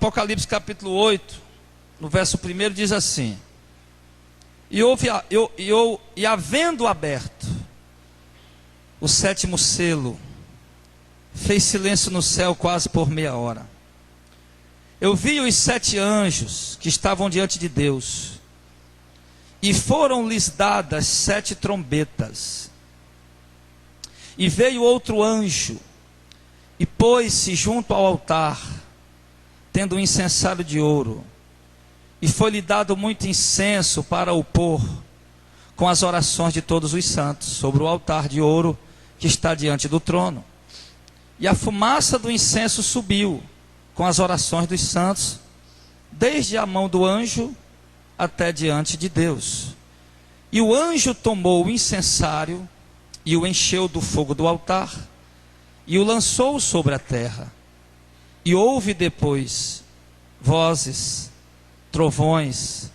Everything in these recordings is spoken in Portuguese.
Apocalipse capítulo 8, no verso 1 diz assim: E havendo aberto o sétimo selo, fez silêncio no céu quase por meia hora. Eu vi os 7 anjos que estavam diante de Deus, e foram-lhes dadas 7 trombetas. E veio outro anjo, e pôs-se junto ao altar, tendo um incensário de ouro, e foi-lhe dado muito incenso para o pôr com as orações de todos os santos, sobre o altar de ouro que está diante do trono. E a fumaça do incenso subiu com as orações dos santos, desde a mão do anjo até diante de Deus. E o anjo tomou o incensário e o encheu do fogo do altar, e o lançou sobre a terra. E houve depois vozes, trovões,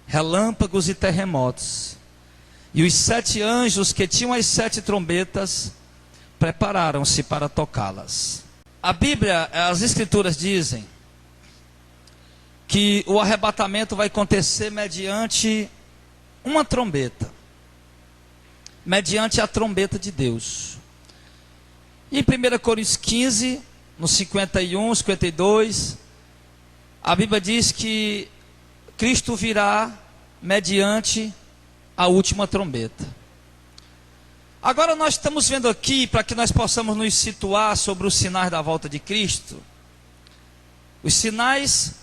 relâmpagos e terremotos. E os 7 anjos que tinham as 7 trombetas prepararam-se para tocá-las. A Bíblia, as Escrituras dizem que o arrebatamento vai acontecer mediante uma trombeta, mediante a trombeta de Deus. Em 1 Coríntios 15, no 51, 52, a Bíblia diz que Cristo virá mediante a última trombeta. Agora nós estamos vendo aqui, para que nós possamos nos situar sobre os sinais da volta de Cristo. Os sinais,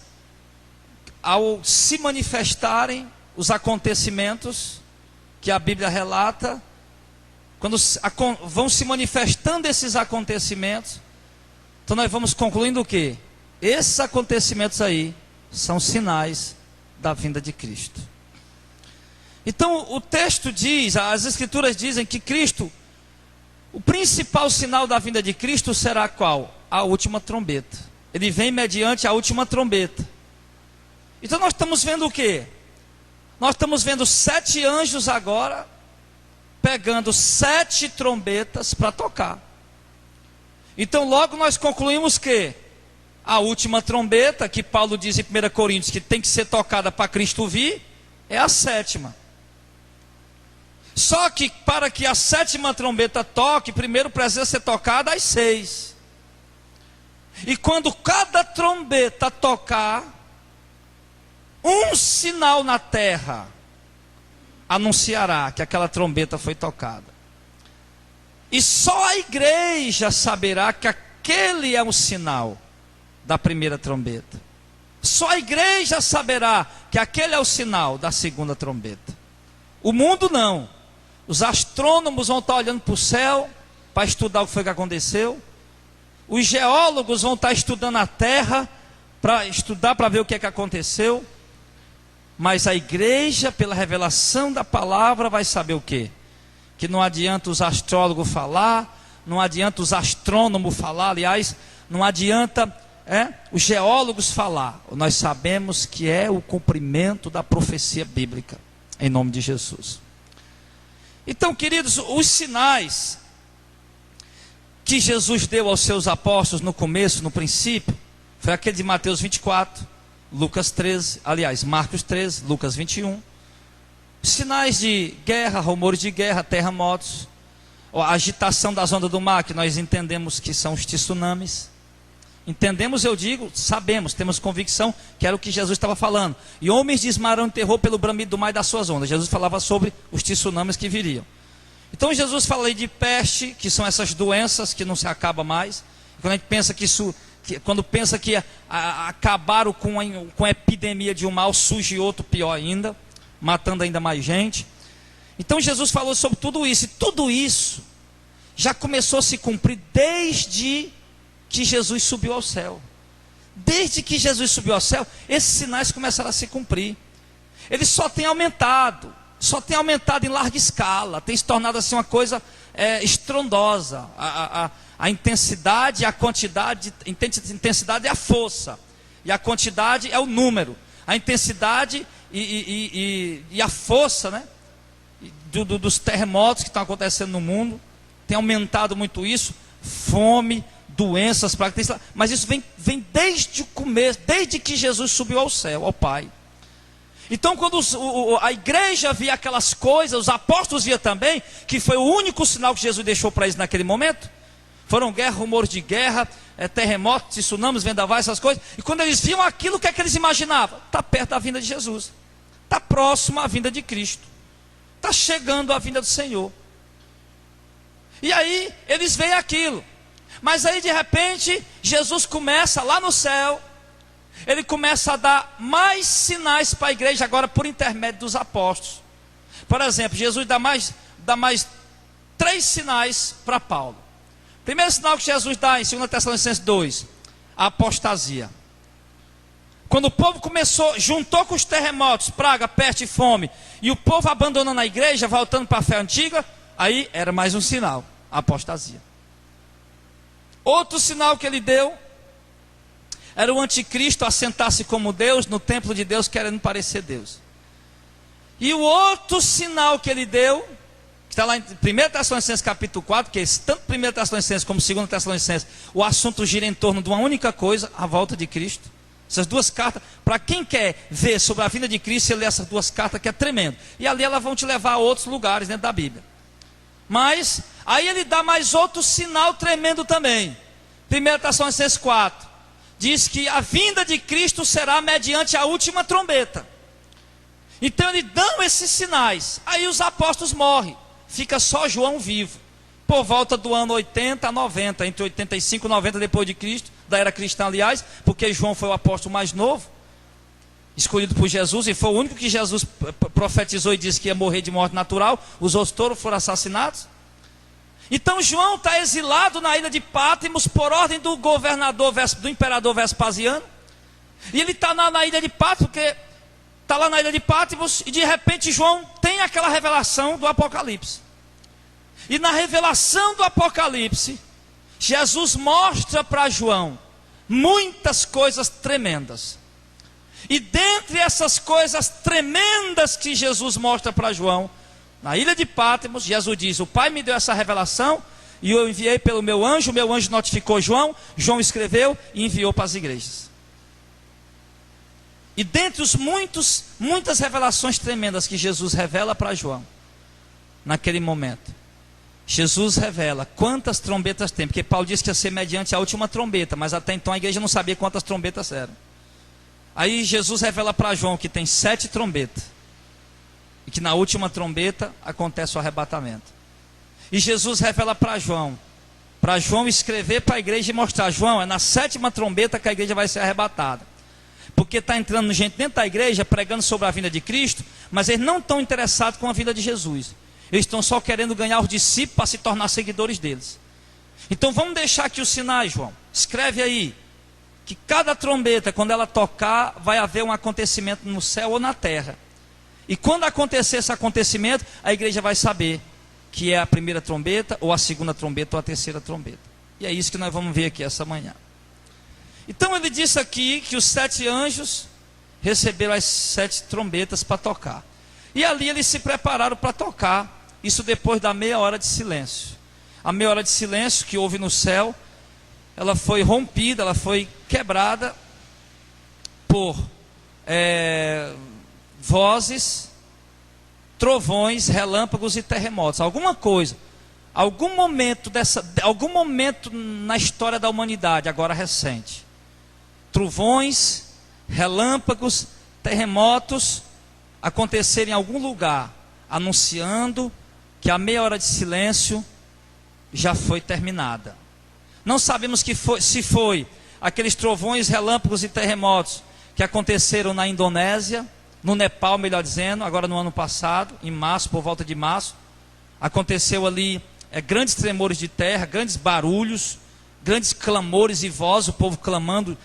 ao se manifestarem, os acontecimentos que a Bíblia relata, quando vão se manifestando esses acontecimentos, então nós vamos concluindo o quê? Esses acontecimentos aí são sinais da vinda de Cristo. Então o texto diz, as Escrituras dizem que Cristo, o principal sinal da vinda de Cristo será qual? A última trombeta. Ele vem mediante a última trombeta. Então nós estamos vendo o quê? Nós estamos vendo 7 anjos agora, pegando 7 trombetas para tocar. Então logo nós concluímos que a última trombeta, que Paulo diz em 1 Coríntios que tem que ser tocada para Cristo vir, é a 7ª. Só que para que a 7ª trombeta toque, primeiro precisa ser tocada às 6. E quando cada trombeta tocar, um sinal na terra anunciará que aquela trombeta foi tocada. E só a igreja saberá que aquele é o sinal da primeira trombeta. Só a igreja saberá que aquele é o sinal da segunda trombeta. O mundo não. Os astrônomos vão estar olhando para o céu para estudar o que foi que aconteceu. Os geólogos vão estar estudando a terra para estudar, para ver o que é que aconteceu. Mas a igreja, pela revelação da palavra, vai saber o quê? Que não adianta os astrólogos falar, não adianta os astrônomos falar, aliás, não adianta os geólogos falar. Nós sabemos que é o cumprimento da profecia bíblica, em nome de Jesus. Então, queridos, os sinais que Jesus deu aos seus apóstolos no começo, no princípio, foi aquele de Mateus 24, Lucas 13, aliás, Marcos 13, Lucas 21. Sinais de guerra, rumores de guerra, terremotos, a agitação das ondas do mar, que nós entendemos que são os tsunamis. Entendemos, eu digo, sabemos, temos convicção que era o que Jesus estava falando. E homens desmarão em terror pelo bramido do mar e das suas ondas. Jesus falava sobre os tsunamis que viriam. Então Jesus fala aí de peste, que são essas doenças que não se acabam mais. Quando a gente pensa quando pensa que acabaram com a epidemia de um mal, surge outro pior ainda, matando ainda mais gente. Então Jesus falou sobre tudo isso, e tudo isso já começou a se cumprir desde que Jesus subiu ao céu. Desde que Jesus subiu ao céu, esses sinais começaram a se cumprir. Eles só têm aumentado em larga escala, tem se tornado assim uma coisa estrondosa. A intensidade, a quantidade, intensidade é a força, e a quantidade é o número. A intensidade e a força, né, dos terremotos que estão acontecendo no mundo, tem aumentado muito isso. Fome, doenças, pragas, mas isso vem desde o começo, desde que Jesus subiu ao céu, ao Pai. Então, quando a igreja via aquelas coisas, os apóstolos via também, que foi o único sinal que Jesus deixou para eles naquele momento. Foram guerra, rumores de guerra, terremotos, tsunamis, vendavais, essas coisas. E quando eles viam aquilo, o que é que eles imaginavam? Está perto da vinda de Jesus. Está próximo à vinda de Cristo. Está chegando a vinda do Senhor. E aí, eles veem aquilo. Mas aí, de repente, Jesus começa lá no céu. Ele começa a dar mais sinais para a igreja agora por intermédio dos apóstolos. Por exemplo, Jesus dá mais 3 sinais para Paulo. Primeiro sinal que Jesus dá em 2 Tessalonicenses 2, a apostasia. Quando o povo juntou com os terremotos, praga, peste e fome, e o povo abandonando a igreja, voltando para a fé antiga, aí era mais um sinal, a apostasia. Outro sinal que ele deu era o anticristo assentar-se como Deus no templo de Deus, querendo parecer Deus. E o outro sinal que ele deu, que está lá em 1 Tessalonicenses capítulo 4, que é tanto 1 Tessalonicenses como 2 Tessalonicenses, o assunto gira em torno de uma única coisa, a volta de Cristo. Essas 2 cartas, para quem quer ver sobre a vinda de Cristo, você lê essas 2 cartas que é tremendo. E ali elas vão te levar a outros lugares dentro da Bíblia. Mas, aí ele dá mais outro sinal tremendo também. 1 Tessalonicenses 4. Diz que a vinda de Cristo será mediante a última trombeta. Então eles dão esses sinais. Aí os apóstolos morrem. Fica só João vivo. Por volta do ano 80 a 90. Entre 85 e 90 depois de Cristo. Da era cristã, aliás. Porque João foi o apóstolo mais novo. Escolhido por Jesus. E foi o único que Jesus profetizou e disse que ia morrer de morte natural. Os outros todos foram assassinados. Então João está exilado na ilha de Patmos por ordem do governador, do imperador Vespasiano. E ele está na ilha de Patmos, porque está lá na ilha de Patmos, e de repente João tem aquela revelação do Apocalipse. E na revelação do Apocalipse, Jesus mostra para João muitas coisas tremendas. E dentre essas coisas tremendas que Jesus mostra para João, na ilha de Patmos, Jesus diz: o Pai me deu essa revelação e eu enviei pelo meu anjo notificou João, João escreveu e enviou para as igrejas. E dentre os muitas revelações tremendas que Jesus revela para João, naquele momento, Jesus revela quantas trombetas tem, porque Paulo disse que ia ser mediante a última trombeta, mas até então a igreja não sabia quantas trombetas eram. Aí Jesus revela para João que tem 7 trombetas. E que na última trombeta acontece o arrebatamento. E Jesus revela para João escrever para a igreja e mostrar: João, é na 7ª trombeta que a igreja vai ser arrebatada. Porque está entrando gente dentro da igreja pregando sobre a vinda de Cristo, mas eles não estão interessados com a vinda de Jesus. Eles estão só querendo ganhar os discípulos para se tornar seguidores deles. Então vamos deixar aqui os sinais, João. Escreve aí que cada trombeta, quando ela tocar, vai haver um acontecimento no céu ou na terra. E quando acontecer esse acontecimento, a igreja vai saber que é a primeira trombeta, ou a segunda trombeta, ou a terceira trombeta. E é isso que nós vamos ver aqui essa manhã. Então ele disse aqui que os 7 anjos receberam as 7 trombetas para tocar. E ali eles se prepararam para tocar, isso depois da meia hora de silêncio. A meia hora de silêncio que houve no céu, ela foi rompida, ela foi quebrada por vozes, trovões, relâmpagos e terremotos. Alguma coisa, algum momento na história da humanidade, agora recente, trovões, relâmpagos, terremotos acontecerem em algum lugar, anunciando que a meia hora de silêncio já foi terminada. Não sabemos se foi aqueles trovões, relâmpagos e terremotos que aconteceram na Indonésia, no Nepal, melhor dizendo, agora no ano passado, em março, por volta de março. Aconteceu ali grandes tremores de terra, grandes barulhos, grandes clamores e vozes, o povo clamando,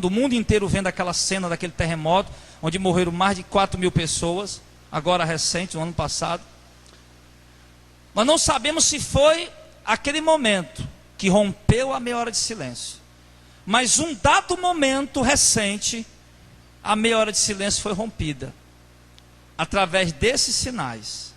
o mundo inteiro vendo aquela cena daquele terremoto, onde morreram mais de 4.000 pessoas, agora recente, no ano passado. Nós não sabemos se foi aquele momento que rompeu a meia hora de silêncio, mas um dado momento recente, a meia hora de silêncio foi rompida, através desses sinais,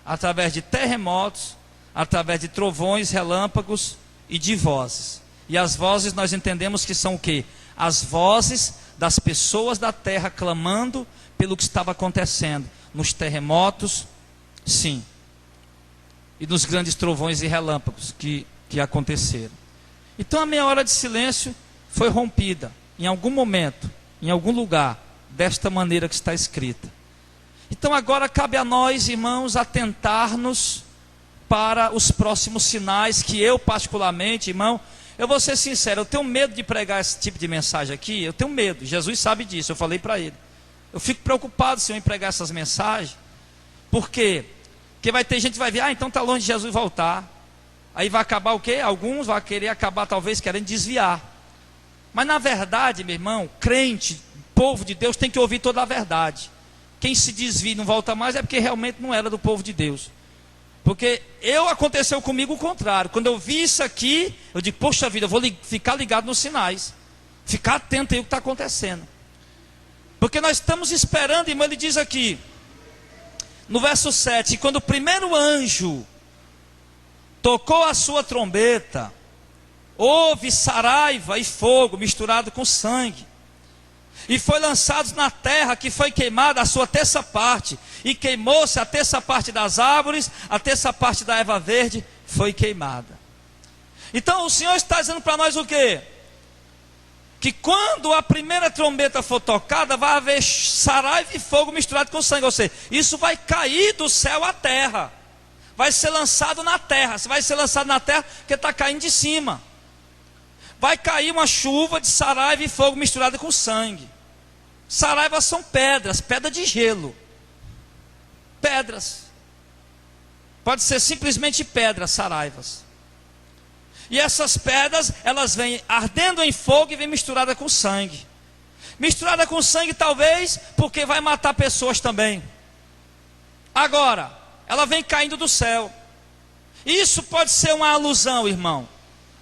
através de terremotos, através de trovões, relâmpagos e de vozes. E as vozes nós entendemos que são o quê? As vozes das pessoas da terra clamando pelo que estava acontecendo. Nos terremotos, sim. E nos grandes trovões e relâmpagos que aconteceram. Então a meia hora de silêncio foi rompida. Em algum momento, em algum lugar, desta maneira que está escrita. Então agora cabe a nós, irmãos, atentar-nos para os próximos sinais que eu particularmente, irmão, eu vou ser sincero, eu tenho medo de pregar esse tipo de mensagem aqui, eu tenho medo, Jesus sabe disso, eu falei para ele. Eu fico preocupado, Senhor, em pregar essas mensagens. Por quê? Porque vai ter gente que vai ver, então está longe de Jesus voltar. Aí vai acabar o quê? Alguns vão querer acabar talvez querendo desviar. Mas na verdade, meu irmão, crente, povo de Deus tem que ouvir toda a verdade. Quem se desvia e não volta mais é porque realmente não era do povo de Deus. Porque aconteceu comigo o contrário. Quando eu vi isso aqui, eu digo, poxa vida, eu vou ficar ligado nos sinais. Ficar atento aí o que está acontecendo. Porque nós estamos esperando, irmão, ele diz aqui, no verso 7, quando o primeiro anjo tocou a sua trombeta, houve saraiva e fogo misturado com sangue. E foi lançado na terra, que foi queimada a sua terça parte, e queimou-se a terça parte das árvores, a terça parte da erva verde foi queimada. Então o Senhor está dizendo para nós o quê? Que quando a primeira trombeta for tocada, vai haver saraiva e fogo misturado com sangue. Ou seja, isso vai cair do céu à terra, vai ser lançado na terra. Se vai ser lançado na terra, porque está caindo de cima. Vai cair uma chuva de saraiva e fogo misturado com sangue. Saraivas são pedras, pedra de gelo. Pedras. Pode ser simplesmente pedras, saraivas. E essas pedras, elas vêm ardendo em fogo e vêm misturada com sangue. Misturada com sangue talvez, porque vai matar pessoas também. Agora, ela vem caindo do céu. Isso pode ser uma alusão, irmão,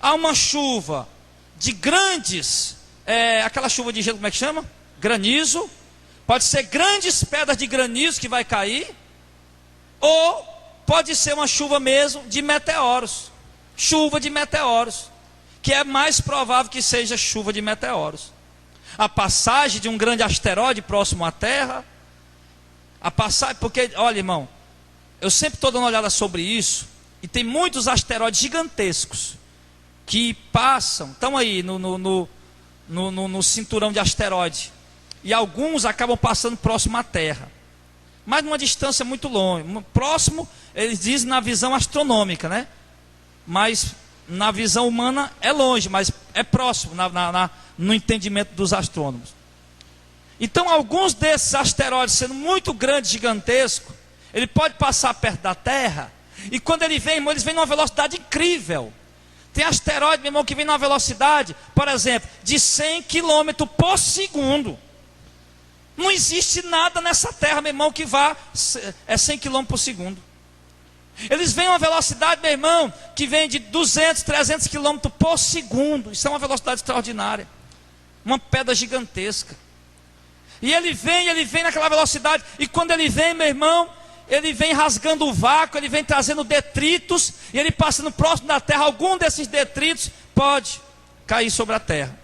a uma chuva de grandes, aquela chuva de gelo, como é que chama? Granizo. Pode ser grandes pedras de granizo que vai cair, ou pode ser uma chuva mesmo de meteoros. Chuva de meteoros, que é mais provável que seja chuva de meteoros. A passagem de um grande asteroide próximo à Terra, a passagem, porque, olha, irmão, eu sempre estou dando uma olhada sobre isso, e tem muitos asteroides gigantescos que passam, estão aí no cinturão de asteroide, e alguns acabam passando próximo à Terra, mas numa distância muito longe. Próximo, eles dizem na visão astronômica, né? Mas na visão humana é longe, mas é próximo no entendimento dos astrônomos. Então alguns desses asteroides, sendo muito grandes, gigantescos, ele pode passar perto da Terra, e quando ele vem, irmão, eles vêm numa velocidade incrível. Tem asteroide, meu irmão, que vem numa velocidade, por exemplo, de 100 km por segundo. Não existe nada nessa Terra, meu irmão, que vá 100 km por segundo. Eles vêm a uma velocidade, meu irmão, que vem de 200, 300 km por segundo. Isso é uma velocidade extraordinária. Uma pedra gigantesca. E ele vem naquela velocidade. E quando ele vem, meu irmão, ele vem rasgando o vácuo, ele vem trazendo detritos. E ele passando próximo da terra, algum desses detritos pode cair sobre a terra.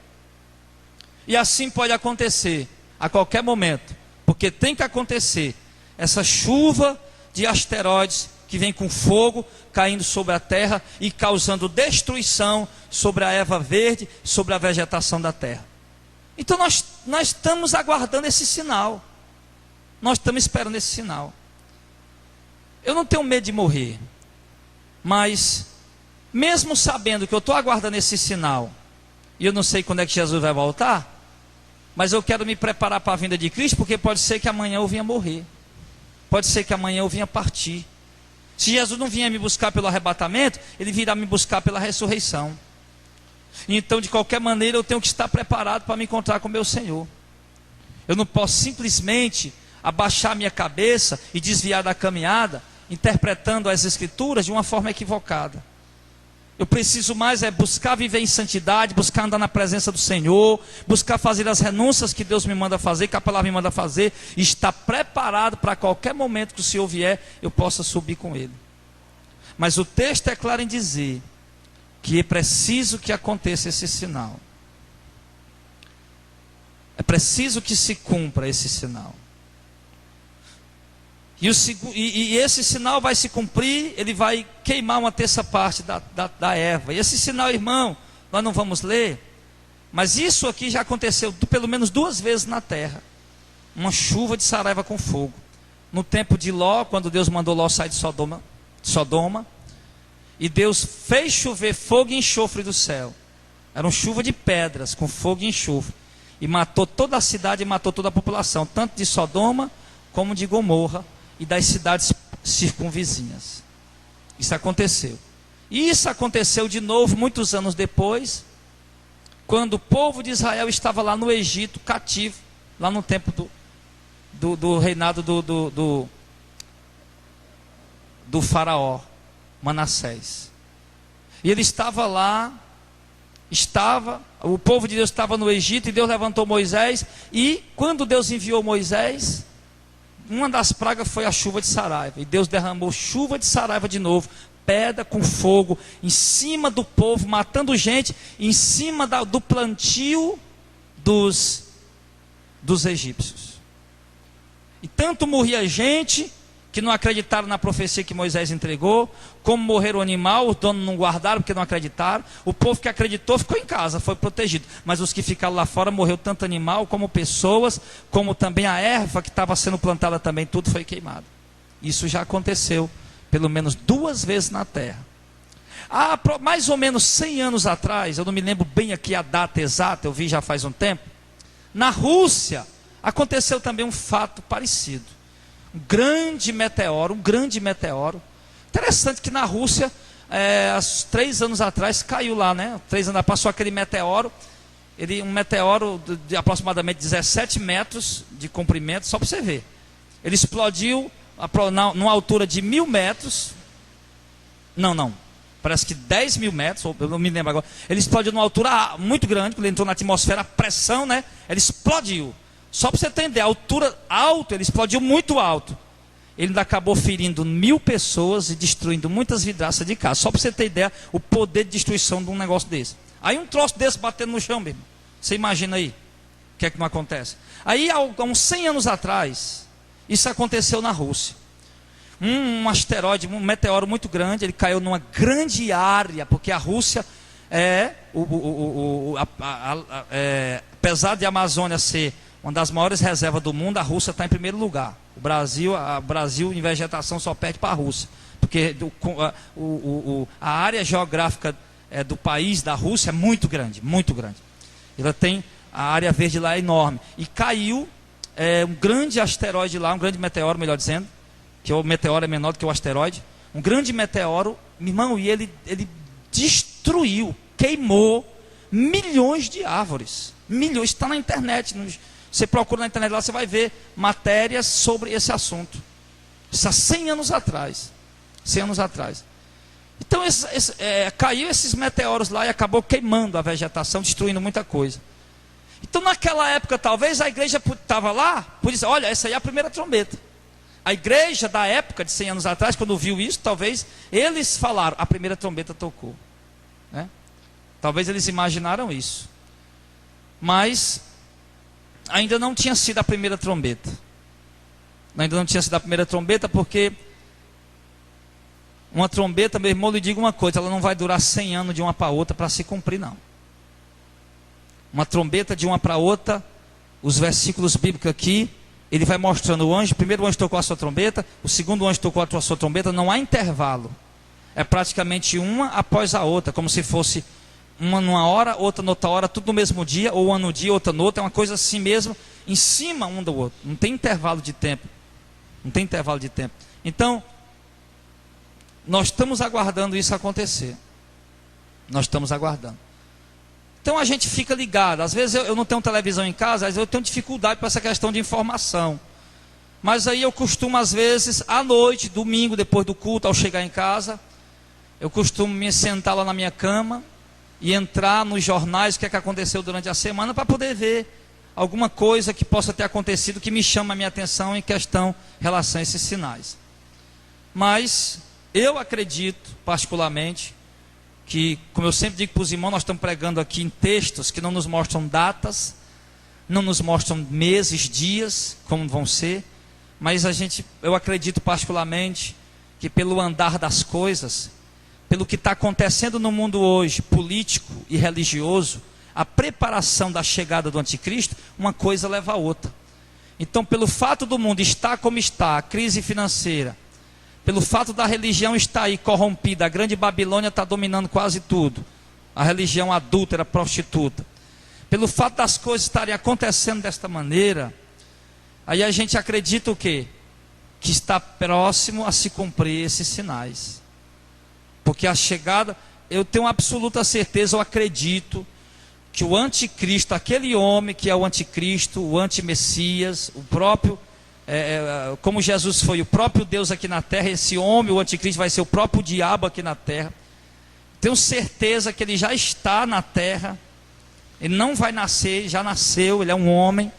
E assim pode acontecer a qualquer momento. Porque tem que acontecer essa chuva de asteroides que vem com fogo caindo sobre a terra e causando destruição sobre a erva verde, sobre a vegetação da terra. Então nós estamos aguardando esse sinal. Nós estamos esperando esse sinal. Eu não tenho medo de morrer, mas mesmo sabendo que eu estou aguardando esse sinal, e eu não sei quando é que Jesus vai voltar, mas eu quero me preparar para a vinda de Cristo, porque pode ser que amanhã eu venha morrer, pode ser que amanhã eu venha partir. Se Jesus não vier me buscar pelo arrebatamento, Ele virá me buscar pela ressurreição. Então, de qualquer maneira, eu tenho que estar preparado para me encontrar com meu Senhor. Eu não posso simplesmente abaixar minha cabeça e desviar da caminhada, interpretando as Escrituras de uma forma equivocada. Eu preciso mais buscar viver em santidade, buscar andar na presença do Senhor, buscar fazer as renúncias que Deus me manda fazer, que a palavra me manda fazer, e estar preparado para qualquer momento que o Senhor vier, eu possa subir com Ele. Mas o texto é claro em dizer que é preciso que aconteça esse sinal. É preciso que se cumpra esse sinal. E esse sinal vai se cumprir, ele vai queimar uma terça parte da erva. E esse sinal, irmão, nós não vamos ler, mas isso aqui já aconteceu pelo menos 2 vezes na terra. Uma chuva de saraiva com fogo. No tempo de Ló, quando Deus mandou Ló sair de Sodoma, e Deus fez chover fogo e enxofre do céu. Era uma chuva de pedras com fogo e enxofre. E matou toda a cidade e matou toda a população, tanto de Sodoma como de Gomorra e das cidades circunvizinhas. Isso aconteceu. E isso aconteceu de novo muitos anos depois, quando o povo de Israel estava lá no Egito, cativo, lá no tempo do reinado do faraó Manassés. E ele estava lá, o povo de Deus estava no Egito, e Deus levantou Moisés, e quando Deus enviou Moisés, uma das pragas foi a chuva de saraiva, e Deus derramou chuva de saraiva de novo, pedra com fogo, em cima do povo, matando gente, em cima do plantio dos egípcios. E tanto morria gente que não acreditaram na profecia que Moisés entregou, como morreram o animal, os donos não guardaram porque não acreditaram. O povo que acreditou ficou em casa, foi protegido, mas os que ficaram lá fora, morreu tanto animal como pessoas, como também a erva que estava sendo plantada também, tudo foi queimado. Isso já aconteceu pelo menos 2 vezes na terra. Há mais ou menos 100 anos atrás, eu não me lembro bem aqui a data exata, eu vi já faz um tempo, na Rússia aconteceu também um fato parecido. Um grande meteoro. Interessante que na Rússia, há 3 anos atrás, caiu lá, né? 3 anos passou aquele meteoro. Um meteoro de aproximadamente 17 metros de comprimento, só para você ver. Ele explodiu numa altura de 1.000 metros. Não. Parece que 10.000 metros, eu não me lembro agora. Ele explodiu numa altura muito grande, quando ele entrou na atmosfera, a pressão, né? Ele explodiu. Só para você entender, a altura alta, ele explodiu muito alto. Ele ainda acabou ferindo 1.000 pessoas e destruindo muitas vidraças de casa. Só para você ter ideia, o poder de destruição de um negócio desse. Aí um troço desse batendo no chão mesmo. Você imagina aí, o que é que não acontece? Aí há uns 100 anos atrás, isso aconteceu na Rússia. Um asteroide, um meteoro muito grande, ele caiu numa grande área, porque a Rússia apesar de a Amazônia ser uma das maiores reservas do mundo, a Rússia está em primeiro lugar. O Brasil em vegetação só perde para a Rússia, porque a área geográfica do país, da Rússia, é muito grande, muito grande. Ela tem, a área verde lá é enorme. E caiu um grande asteroide lá, um grande meteoro, melhor dizendo, que o meteoro é menor do que o asteroide. Um grande meteoro, meu irmão, e ele destruiu, queimou milhões de árvores. Milhões, está na internet. Você procura na internet lá, você vai ver matérias sobre esse assunto. Isso há 100 anos atrás. 100 anos atrás. Então caiu esses meteoros lá e acabou queimando a vegetação, destruindo muita coisa. Então naquela época talvez a igreja estava lá, por isso, olha, essa aí é a primeira trombeta. A igreja da época de 100 anos atrás, quando viu isso, talvez eles falaram, a primeira trombeta tocou, né? Talvez eles imaginaram isso. Mas ainda não tinha sido a primeira trombeta. Ainda não tinha sido a primeira trombeta, porque uma trombeta, meu irmão, lhe digo uma coisa, ela não vai durar 100 anos de uma para outra para se cumprir, não. Uma trombeta de uma para outra, os versículos bíblicos aqui, ele vai mostrando o anjo, o primeiro anjo tocou a sua trombeta, o segundo anjo tocou a sua trombeta, não há intervalo. É praticamente uma após a outra, como se fosse uma numa hora, outra noutra hora, tudo no mesmo dia, ou uma no dia, outra no outro, é uma coisa assim mesmo, em cima um do outro, não tem intervalo de tempo, não tem intervalo de tempo. Então, nós estamos aguardando isso acontecer, nós estamos aguardando. Então a gente fica ligado, às vezes eu não tenho televisão em casa, às vezes eu tenho dificuldade para essa questão de informação, mas aí eu costumo às vezes, à noite, domingo, depois do culto, ao chegar em casa, eu costumo me sentar lá na minha cama, e entrar nos jornais, o que é que aconteceu durante a semana, para poder ver alguma coisa que possa ter acontecido que me chama a minha atenção em questão em relação a esses sinais. Mas eu acredito particularmente que, como eu sempre digo para os irmãos, nós estamos pregando aqui em textos que não nos mostram datas, não nos mostram meses, dias, como vão ser, mas eu acredito particularmente que pelo andar das coisas, pelo que está acontecendo no mundo hoje, político e religioso, a preparação da chegada do anticristo, uma coisa leva a outra. Então, pelo fato do mundo estar como está, a crise financeira, pelo fato da religião estar aí corrompida, a grande Babilônia está dominando quase tudo, a religião adúltera, prostituta, pelo fato das coisas estarem acontecendo desta maneira, aí a gente acredita o quê? Que está próximo a se cumprir esses sinais. Porque a chegada, eu tenho absoluta certeza, eu acredito, que o anticristo, aquele homem que é o anticristo, o antimessias, o próprio, como Jesus foi o próprio Deus aqui na terra, esse homem, o anticristo, vai ser o próprio diabo aqui na terra. Tenho certeza que ele já está na terra, ele não vai nascer, ele já nasceu, ele é um homem,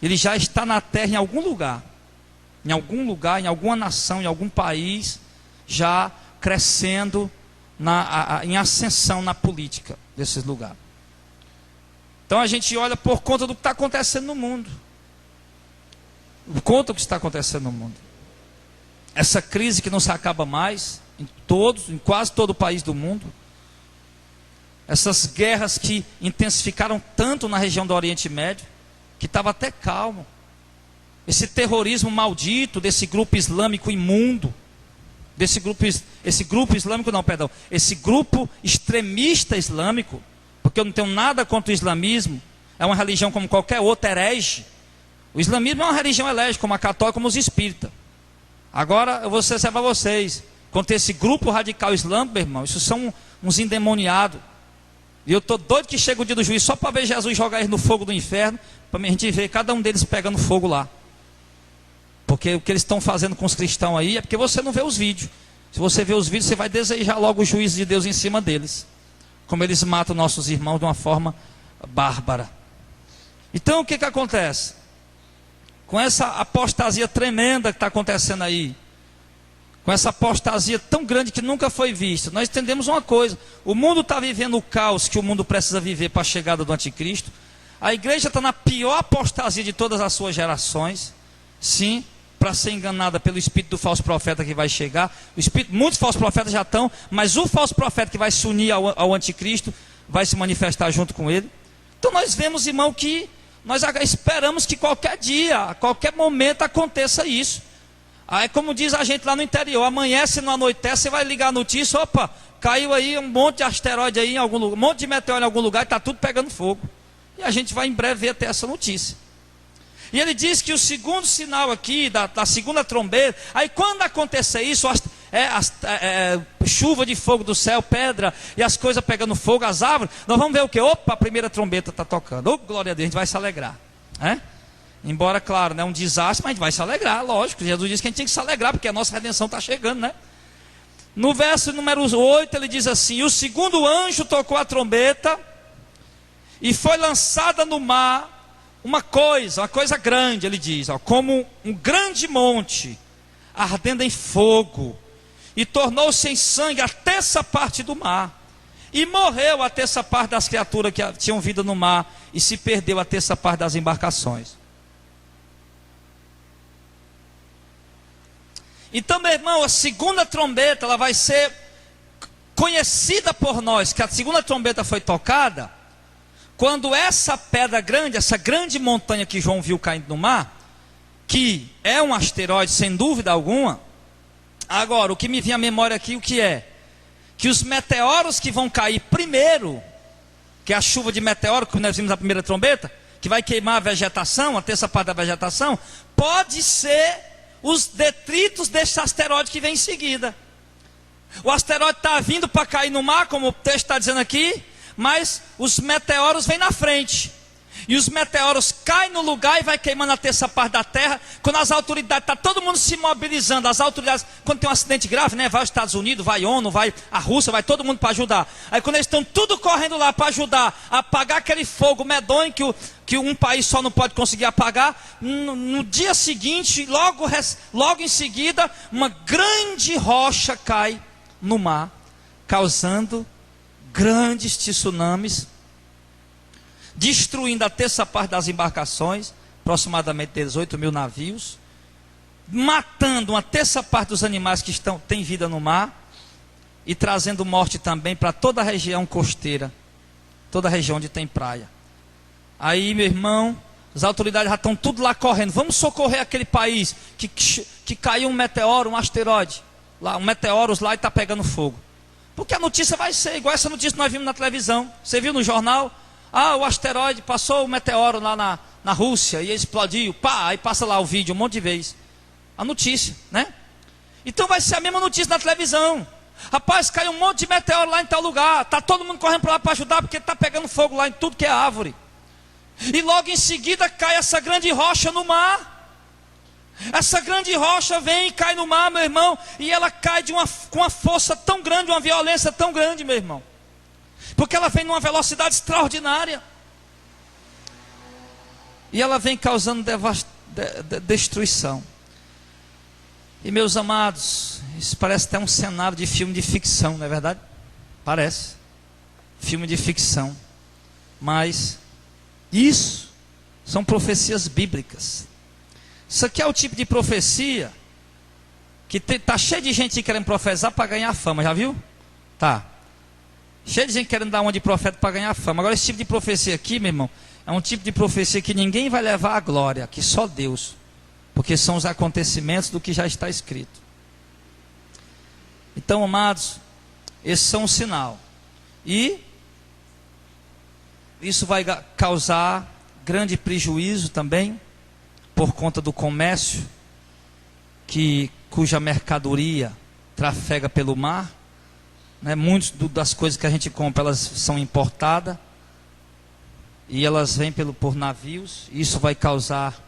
ele já está na terra em algum lugar, em alguma nação, em algum país, já crescendo em ascensão na política desses lugares. Então a gente olha por conta do que está acontecendo no mundo. Por conta do que está acontecendo no mundo. Essa crise que não se acaba mais, em quase todo o país do mundo. Essas guerras que intensificaram tanto na região do Oriente Médio, que estava até calmo. Esse terrorismo maldito desse grupo islâmico imundo, esse grupo extremista islâmico, porque eu não tenho nada contra o islamismo, é uma religião como qualquer outra, herege. O islamismo é uma religião herege, como a católica, como os espíritas. Agora eu vou ser para vocês, contra esse grupo radical islâmico, meu irmão, isso são uns endemoniados. E eu estou doido que chega o dia do juízo só para ver Jesus jogar eles no fogo do inferno, para a gente ver cada um deles pegando fogo lá. Porque o que eles estão fazendo com os cristãos aí é porque você não vê os vídeos. Se você vê os vídeos, você vai desejar logo o juízo de Deus em cima deles. Como eles matam nossos irmãos de uma forma bárbara. Então o que acontece? Com essa apostasia tremenda que está acontecendo aí, com essa apostasia tão grande que nunca foi vista, nós entendemos uma coisa: o mundo está vivendo o caos que o mundo precisa viver para a chegada do anticristo. A igreja está na pior apostasia de todas as suas gerações, sim, para ser enganada pelo espírito do falso profeta que vai chegar. Muitos falsos profetas já estão, mas o falso profeta que vai se unir ao anticristo vai se manifestar junto com ele. Então nós vemos, irmão, que nós esperamos que qualquer dia, a qualquer momento aconteça isso. Aí, como diz a gente lá no interior, amanhece, não anoitece, você vai ligar a notícia, opa, caiu aí um monte de asteroide aí em algum lugar, um monte de meteoro em algum lugar e está tudo pegando fogo. E a gente vai em breve ver até essa notícia. E ele diz que o segundo sinal aqui, da segunda trombeta, aí quando acontecer isso, chuva de fogo do céu, pedra, e as coisas pegando fogo, as árvores, nós vamos ver o que? Opa, a primeira trombeta está tocando. Oh, glória a Deus, a gente vai se alegrar. Embora, claro, né, um desastre, mas a gente vai se alegrar, lógico. Jesus disse que a gente tem que se alegrar, porque a nossa redenção está chegando, né? No verso número 8, ele diz assim: e o segundo anjo tocou a trombeta, e foi lançada no mar uma coisa grande, ele diz, como um grande monte, ardendo em fogo, e tornou-se em sangue a terça parte do mar, e morreu a terça parte das criaturas que tinham vida no mar, e se perdeu a terça parte das embarcações. Então, meu irmão, a segunda trombeta, ela vai ser conhecida por nós, que a segunda trombeta foi tocada quando essa pedra grande, essa grande montanha que João viu caindo no mar, que é um asteroide sem dúvida alguma. Agora, o que me vinha à memória aqui, o que é? Que os meteoros que vão cair primeiro, que é a chuva de meteoro, que nós vimos na primeira trombeta, que vai queimar a vegetação, a terça parte da vegetação, pode ser os detritos desse asteroide que vem em seguida. O asteroide está vindo para cair no mar, como o texto está dizendo aqui, mas os meteoros vêm na frente. E os meteoros caem no lugar e vai queimando a terça parte da terra. Quando as autoridades, está todo mundo se mobilizando. As autoridades, quando tem um acidente grave, né, vai os Estados Unidos, vai a ONU, vai a Rússia, vai todo mundo para ajudar. Aí quando eles estão tudo correndo lá para ajudar a apagar aquele fogo medonho que um país só não pode conseguir apagar, no dia seguinte, logo em seguida, uma grande rocha cai no mar, causando grandes tsunamis, destruindo a terça parte das embarcações, aproximadamente 18 mil navios, matando uma terça parte dos animais que têm vida no mar, e trazendo morte também para toda a região costeira, toda a região onde tem praia. Aí, meu irmão, as autoridades já estão tudo lá correndo. Vamos socorrer aquele país que caiu um meteoro, um asteroide, lá, um meteoro lá e está pegando fogo. Porque a notícia vai ser igual essa notícia que nós vimos na televisão. Você viu no jornal? Ah, o asteroide passou o meteoro lá na Rússia e explodiu. Pá, aí passa lá o vídeo um monte de vezes. A notícia, né? Então vai ser a mesma notícia na televisão. Rapaz, caiu um monte de meteoro lá em tal lugar. Está todo mundo correndo para lá para ajudar porque está pegando fogo lá em tudo que é árvore. E logo em seguida cai essa grande rocha no mar. Essa grande rocha vem e cai no mar, meu irmão. E ela cai com uma força tão grande, uma violência tão grande, meu irmão. Porque ela vem numa velocidade extraordinária. E ela vem causando destruição. E meus amados, isso parece até um cenário de filme de ficção, não é verdade? Parece. Filme de ficção. Mas isso são profecias bíblicas. Isso aqui é o tipo de profecia que está cheio de gente querendo profetizar para ganhar fama, já viu? Tá. Cheio de gente querendo dar uma de profeta para ganhar fama. Agora esse tipo de profecia aqui, meu irmão, é um tipo de profecia que ninguém vai levar à glória, que só Deus. Porque são os acontecimentos do que já está escrito. Então, amados, esses são um sinal. E isso vai causar grande prejuízo também, por conta do comércio, cuja mercadoria trafega pelo mar. Né? Muitas das coisas que a gente compra, elas são importadas. E elas vêm por navios. Isso vai causar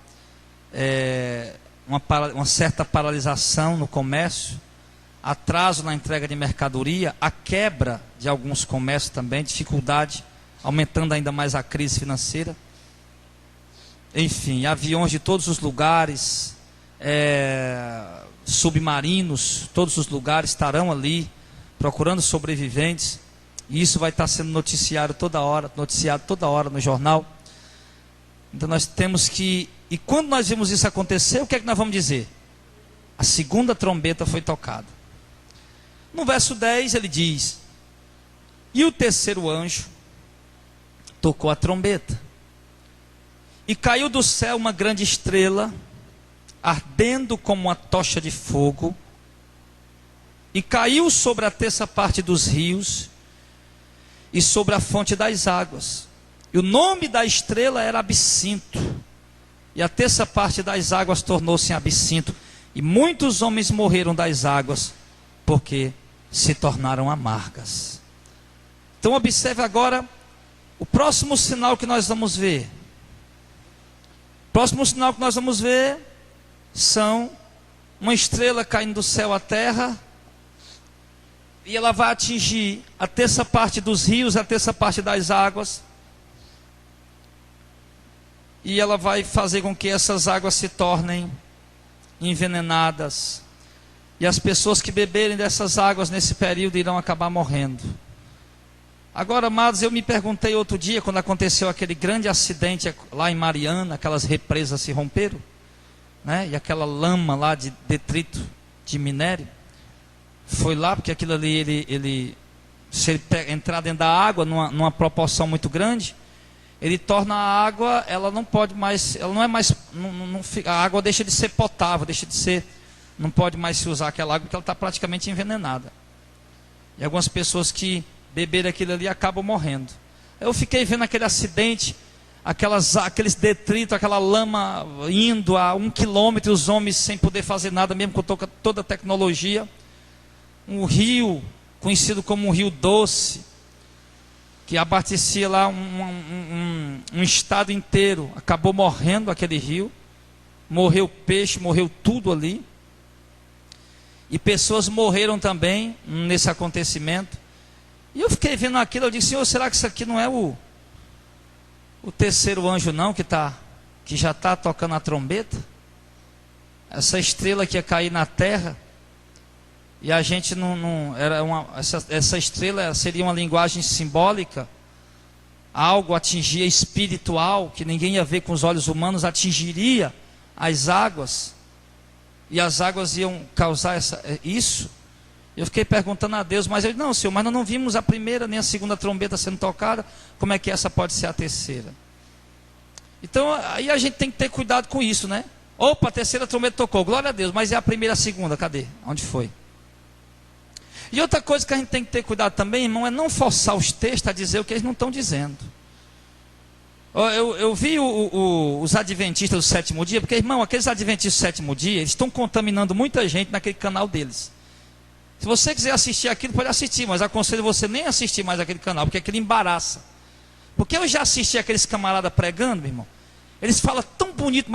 uma certa paralisação no comércio, atraso na entrega de mercadoria, a quebra de alguns comércios também, dificuldade, aumentando ainda mais a crise financeira. Enfim, aviões de todos os lugares, submarinos, todos os lugares estarão ali procurando sobreviventes. E isso vai estar sendo noticiado toda hora no jornal. Então nós temos que... E quando nós vimos isso acontecer, o que é que nós vamos dizer? A segunda trombeta foi tocada. No verso 10 ele diz: e o terceiro anjo tocou a trombeta, e caiu do céu uma grande estrela, ardendo como uma tocha de fogo, e caiu sobre a terça parte dos rios, e sobre a fonte das águas. E o nome da estrela era Absinto, e a terça parte das águas tornou-se em absinto, e muitos homens morreram das águas, porque se tornaram amargas. Então observe agora o próximo sinal que nós vamos ver. O próximo sinal que nós vamos ver são uma estrela caindo do céu à terra, e ela vai atingir a terça parte dos rios, a terça parte das águas, e ela vai fazer com que essas águas se tornem envenenadas, e as pessoas que beberem dessas águas nesse período irão acabar morrendo. Agora, amados, eu me perguntei outro dia, quando aconteceu aquele grande acidente lá em Mariana, aquelas represas se romperam, né? E aquela lama lá de detrito de minério foi lá, porque aquilo ali, se ele entrar dentro da água numa proporção muito grande, ele torna a água, ela não pode mais, ela não é mais, a água deixa de ser potável, não pode mais se usar aquela água, porque ela está praticamente envenenada. E algumas pessoas que beberam aquilo ali acabam morrendo. Eu fiquei vendo aquele acidente, aqueles detritos, aquela lama indo a 1 quilômetro, os homens sem poder fazer nada, mesmo com toda a tecnologia. Um rio, conhecido como um rio doce, que abastecia lá um estado inteiro, acabou morrendo aquele rio, morreu peixe, morreu tudo ali, e pessoas morreram também nesse acontecimento. E eu fiquei vendo aquilo, eu disse: Senhor, será que isso aqui não é o terceiro anjo não, que já está tocando a trombeta? Essa estrela que ia cair na terra, E a gente não era essa estrela seria uma linguagem simbólica, algo atingia espiritual, que ninguém ia ver com os olhos humanos, atingiria as águas, e as águas iam causar isso. Eu fiquei perguntando a Deus, mas ele, não, Senhor, mas nós não vimos a primeira nem a segunda trombeta sendo tocada, como é que essa pode ser a terceira? Então aí a gente tem que ter cuidado com isso, né? Opa, a terceira trombeta tocou, glória a Deus, mas é a primeira e a segunda, cadê? Onde foi? E outra coisa que a gente tem que ter cuidado também, irmão, é não forçar os textos a dizer o que eles não estão dizendo. Eu vi os adventistas do sétimo dia, porque, irmão, aqueles adventistas do sétimo dia, eles estão contaminando muita gente naquele canal deles. Se você quiser assistir aquilo, pode assistir, mas aconselho você nem assistir mais aquele canal, porque aquilo embaraça. Porque eu já assisti aqueles camaradas pregando, meu irmão, eles falam tão bonito,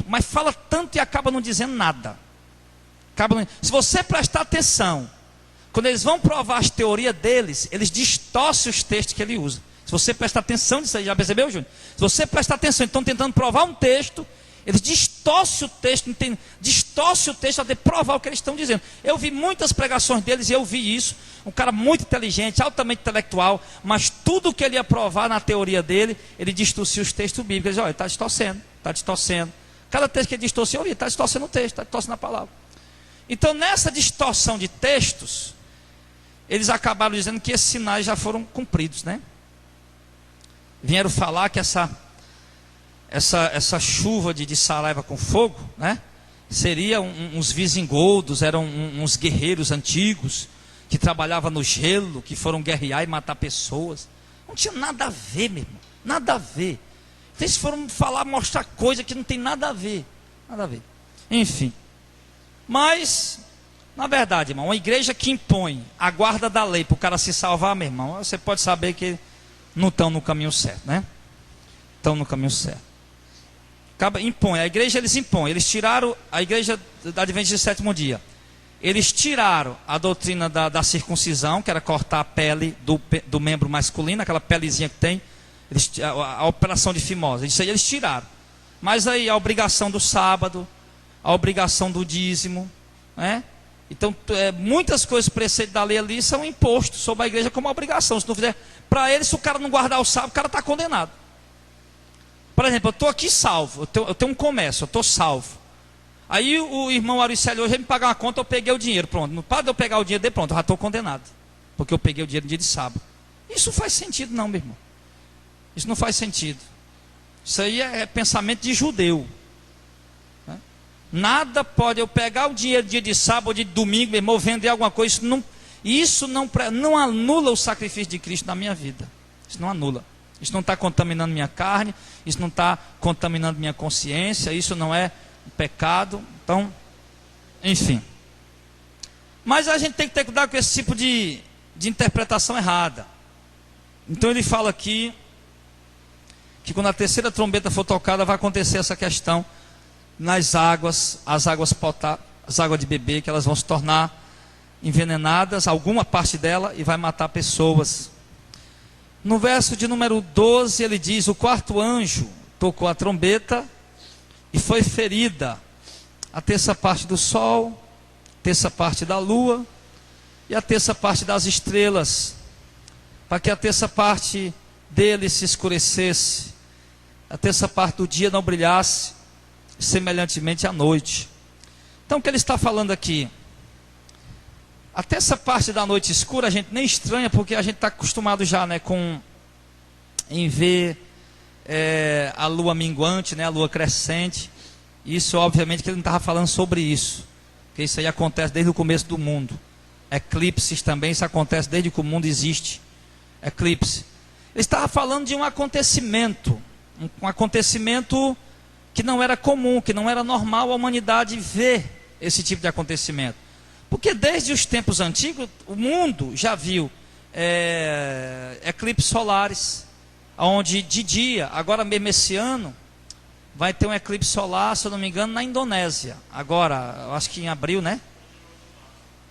mas fala tanto e acaba não dizendo nada. Se você prestar atenção, quando eles vão provar as teorias deles, eles distorcem os textos que ele usa. Se você prestar atenção nisso aí, já percebeu, Júnior? Se você prestar atenção, estão tentando provar um texto, eles distorcem o texto até provar o que eles estão dizendo. Eu vi muitas pregações deles e eu vi isso. Um cara muito inteligente, altamente intelectual, mas tudo que ele ia provar na teoria dele, ele distorcia os textos bíblicos. Ele diz, olha, está distorcendo. Cada texto que ele distorce, eu vi, está distorcendo o texto, está distorcendo a palavra. Então, nessa distorção de textos, eles acabaram dizendo que esses sinais já foram cumpridos, né? Vieram falar que essa chuva de saraiva com fogo, né? Seria uns visingoldos, eram uns guerreiros antigos que trabalhavam no gelo, que foram guerrear e matar pessoas. Não tinha nada a ver, meu irmão, nada a ver. Eles foram falar, mostrar coisa que não tem nada a ver, enfim. Mas, na verdade, irmão, uma igreja que impõe a guarda da lei para o cara se salvar, meu irmão, você pode saber que não estão no caminho certo, né? Estão no caminho certo. A igreja eles impõem. Eles tiraram a igreja da Adventista do sétimo dia. Eles tiraram a doutrina da circuncisão, que era cortar a pele do membro masculino, aquela pelezinha que tem, a operação de fimose. Isso aí eles tiraram. Mas aí a obrigação do sábado, a obrigação do dízimo, né? Então, muitas coisas, preceitos da lei ali são impostos sobre a igreja como obrigação. Se não fizer, para eles, se o cara não guardar o sábado, o cara está condenado. Por exemplo, eu estou aqui salvo, eu tenho um comércio, eu estou salvo. Aí o irmão Auricélio hoje me pagar uma conta, eu peguei o dinheiro, pronto. No para de eu pegar o dinheiro, pronto, eu já estou condenado. Porque eu peguei o dinheiro no dia de sábado. Isso não faz sentido não, meu irmão. Isso não faz sentido. Isso aí é pensamento de judeu. Nada pode eu pegar o dinheiro dia de sábado ou de domingo, meu irmão, vender alguma coisa. Isso não anula o sacrifício de Cristo na minha vida. Isso não anula. Isso não está contaminando minha carne. Isso não está contaminando minha consciência. Isso não é um pecado. Então, enfim. Mas a gente tem que ter cuidado com esse tipo de interpretação errada. Então ele fala aqui que quando a terceira trombeta for tocada, vai acontecer essa questão nas águas, as águas potáveis, as águas de beber, que elas vão se tornar envenenadas, alguma parte dela, e vai matar pessoas. No verso de número 12, ele diz: o quarto anjo tocou a trombeta e foi ferida a terça parte do sol, a terça parte da lua e a terça parte das estrelas, para que a terça parte dele se escurecesse, a terça parte do dia não brilhasse, semelhantemente à noite. Então o que ele está falando aqui? A terça parte da noite escura a gente nem estranha, porque a gente está acostumado já, né, em ver a lua minguante, né, a lua crescente. Isso obviamente que ele não estava falando sobre isso, porque isso aí acontece desde o começo do mundo. Eclipses também, isso acontece desde que o mundo existe. Eclipse. Ele estava falando de um acontecimento que não era comum, que não era normal a humanidade ver esse tipo de acontecimento. Porque desde os tempos antigos, o mundo já viu eclipses solares, onde de dia, agora mesmo esse ano, vai ter um eclipse solar, se eu não me engano, na Indonésia. Agora, eu acho que em abril, né?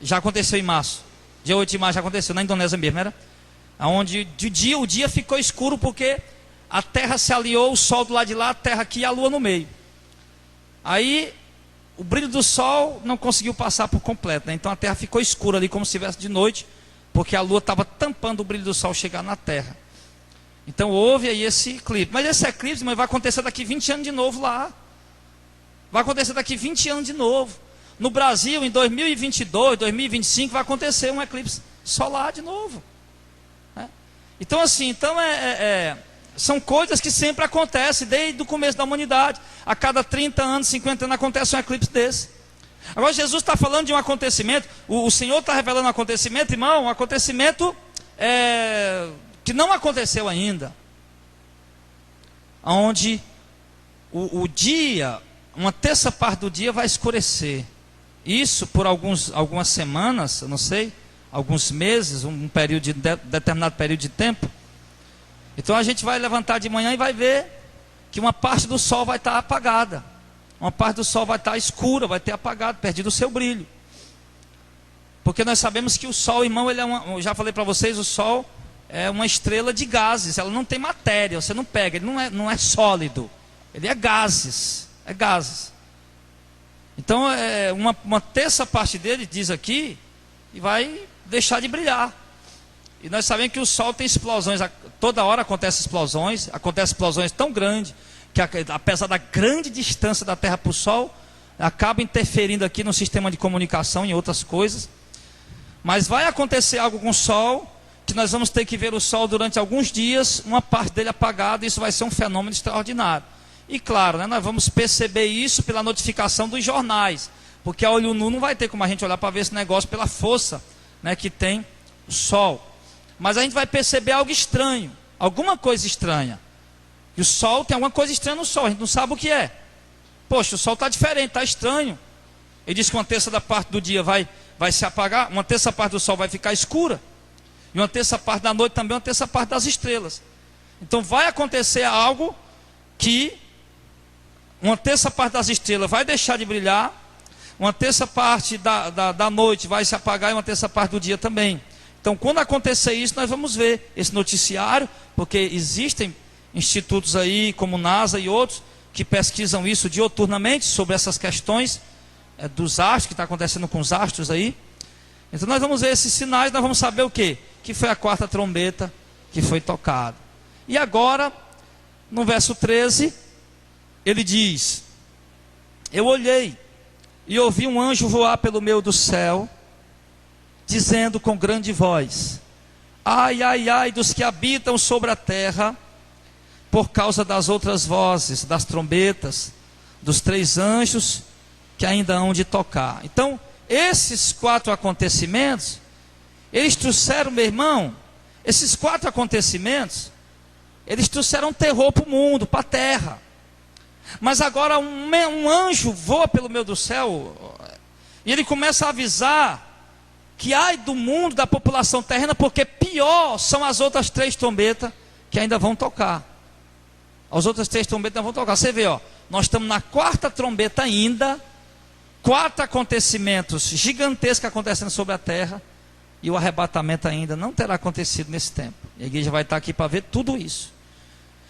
Já aconteceu em março. Dia 8 de março já aconteceu, na Indonésia mesmo, era? Onde o dia ficou escuro porque a terra se aliou, o sol do lado de lá, a terra aqui e a lua no meio. Aí o brilho do sol não conseguiu passar por completo, né? Então a terra ficou escura ali, como se estivesse de noite, porque a lua estava tampando o brilho do sol chegar na terra. Então houve aí esse eclipse. Mas esse eclipse, vai acontecer daqui 20 anos de novo lá. Vai acontecer daqui 20 anos de novo. No Brasil, em 2022, 2025, vai acontecer um eclipse solar de novo. Então assim, são coisas que sempre acontecem, desde o começo da humanidade. A cada 30 anos, 50 anos, acontece um eclipse desse. Agora Jesus está falando de um acontecimento, o Senhor está revelando um acontecimento, irmão, um acontecimento que não aconteceu ainda. Onde o dia, uma terça parte do dia vai escurecer. Isso por algumas semanas, eu não sei, alguns meses, determinado período de tempo. Então a gente vai levantar de manhã e vai ver que uma parte do sol vai estar apagada. Uma parte do sol vai estar escura, vai ter apagado, perdido o seu brilho. Porque nós sabemos que o sol, irmão, eu já falei para vocês, o sol é uma estrela de gases, ela não tem matéria, você não pega, ele não é sólido, ele é gases, Então uma terça parte dele, diz aqui, e vai deixar de brilhar. E nós sabemos que o sol tem explosões, toda hora acontecem explosões tão grandes, que apesar da grande distância da Terra para o Sol, acaba interferindo aqui no sistema de comunicação e outras coisas. Mas vai acontecer algo com o Sol, que nós vamos ter que ver o Sol durante alguns dias, uma parte dele apagada, e isso vai ser um fenômeno extraordinário. E claro, nós vamos perceber isso pela notificação dos jornais, porque a olho nu não vai ter como a gente olhar para ver esse negócio pela força, que tem o Sol. Mas a gente vai perceber algo estranho, alguma coisa estranha. E o sol, tem alguma coisa estranha no sol, a gente não sabe o que é. Poxa, o sol está diferente, está estranho. Ele diz que uma terça da parte do dia vai se apagar, uma terça parte do sol vai ficar escura, e uma terça parte da noite também, uma terça parte das estrelas. Então vai acontecer algo que uma terça parte das estrelas vai deixar de brilhar, uma terça parte da noite vai se apagar, e uma terça parte do dia também. Então quando acontecer isso, nós vamos ver esse noticiário, porque existem institutos aí, como NASA e outros, que pesquisam isso dioturnamente, sobre essas questões dos astros, que está acontecendo com os astros aí. Então nós vamos ver esses sinais, nós vamos saber o quê? Que foi a quarta trombeta que foi tocada. E agora, no verso 13, ele diz: eu olhei e ouvi um anjo voar pelo meio do céu, dizendo com grande voz: ai, ai, ai dos que habitam sobre a terra, por causa das outras vozes, das trombetas, dos 3 anjos que ainda hão de tocar. Então, esses 4 acontecimentos, eles trouxeram, meu irmão, esses 4 acontecimentos, eles trouxeram terror para o mundo, para a terra. Mas agora um anjo voa pelo meio do céu, e ele começa a avisar que ai do mundo, da população terrena, porque pior são as outras 3 trombetas que ainda vão tocar. As outras 3 trombetas ainda vão tocar. Você vê, nós estamos na 4ª trombeta ainda, 4 acontecimentos gigantescos acontecendo sobre a terra, e o arrebatamento ainda não terá acontecido nesse tempo. E a igreja vai estar aqui para ver tudo isso.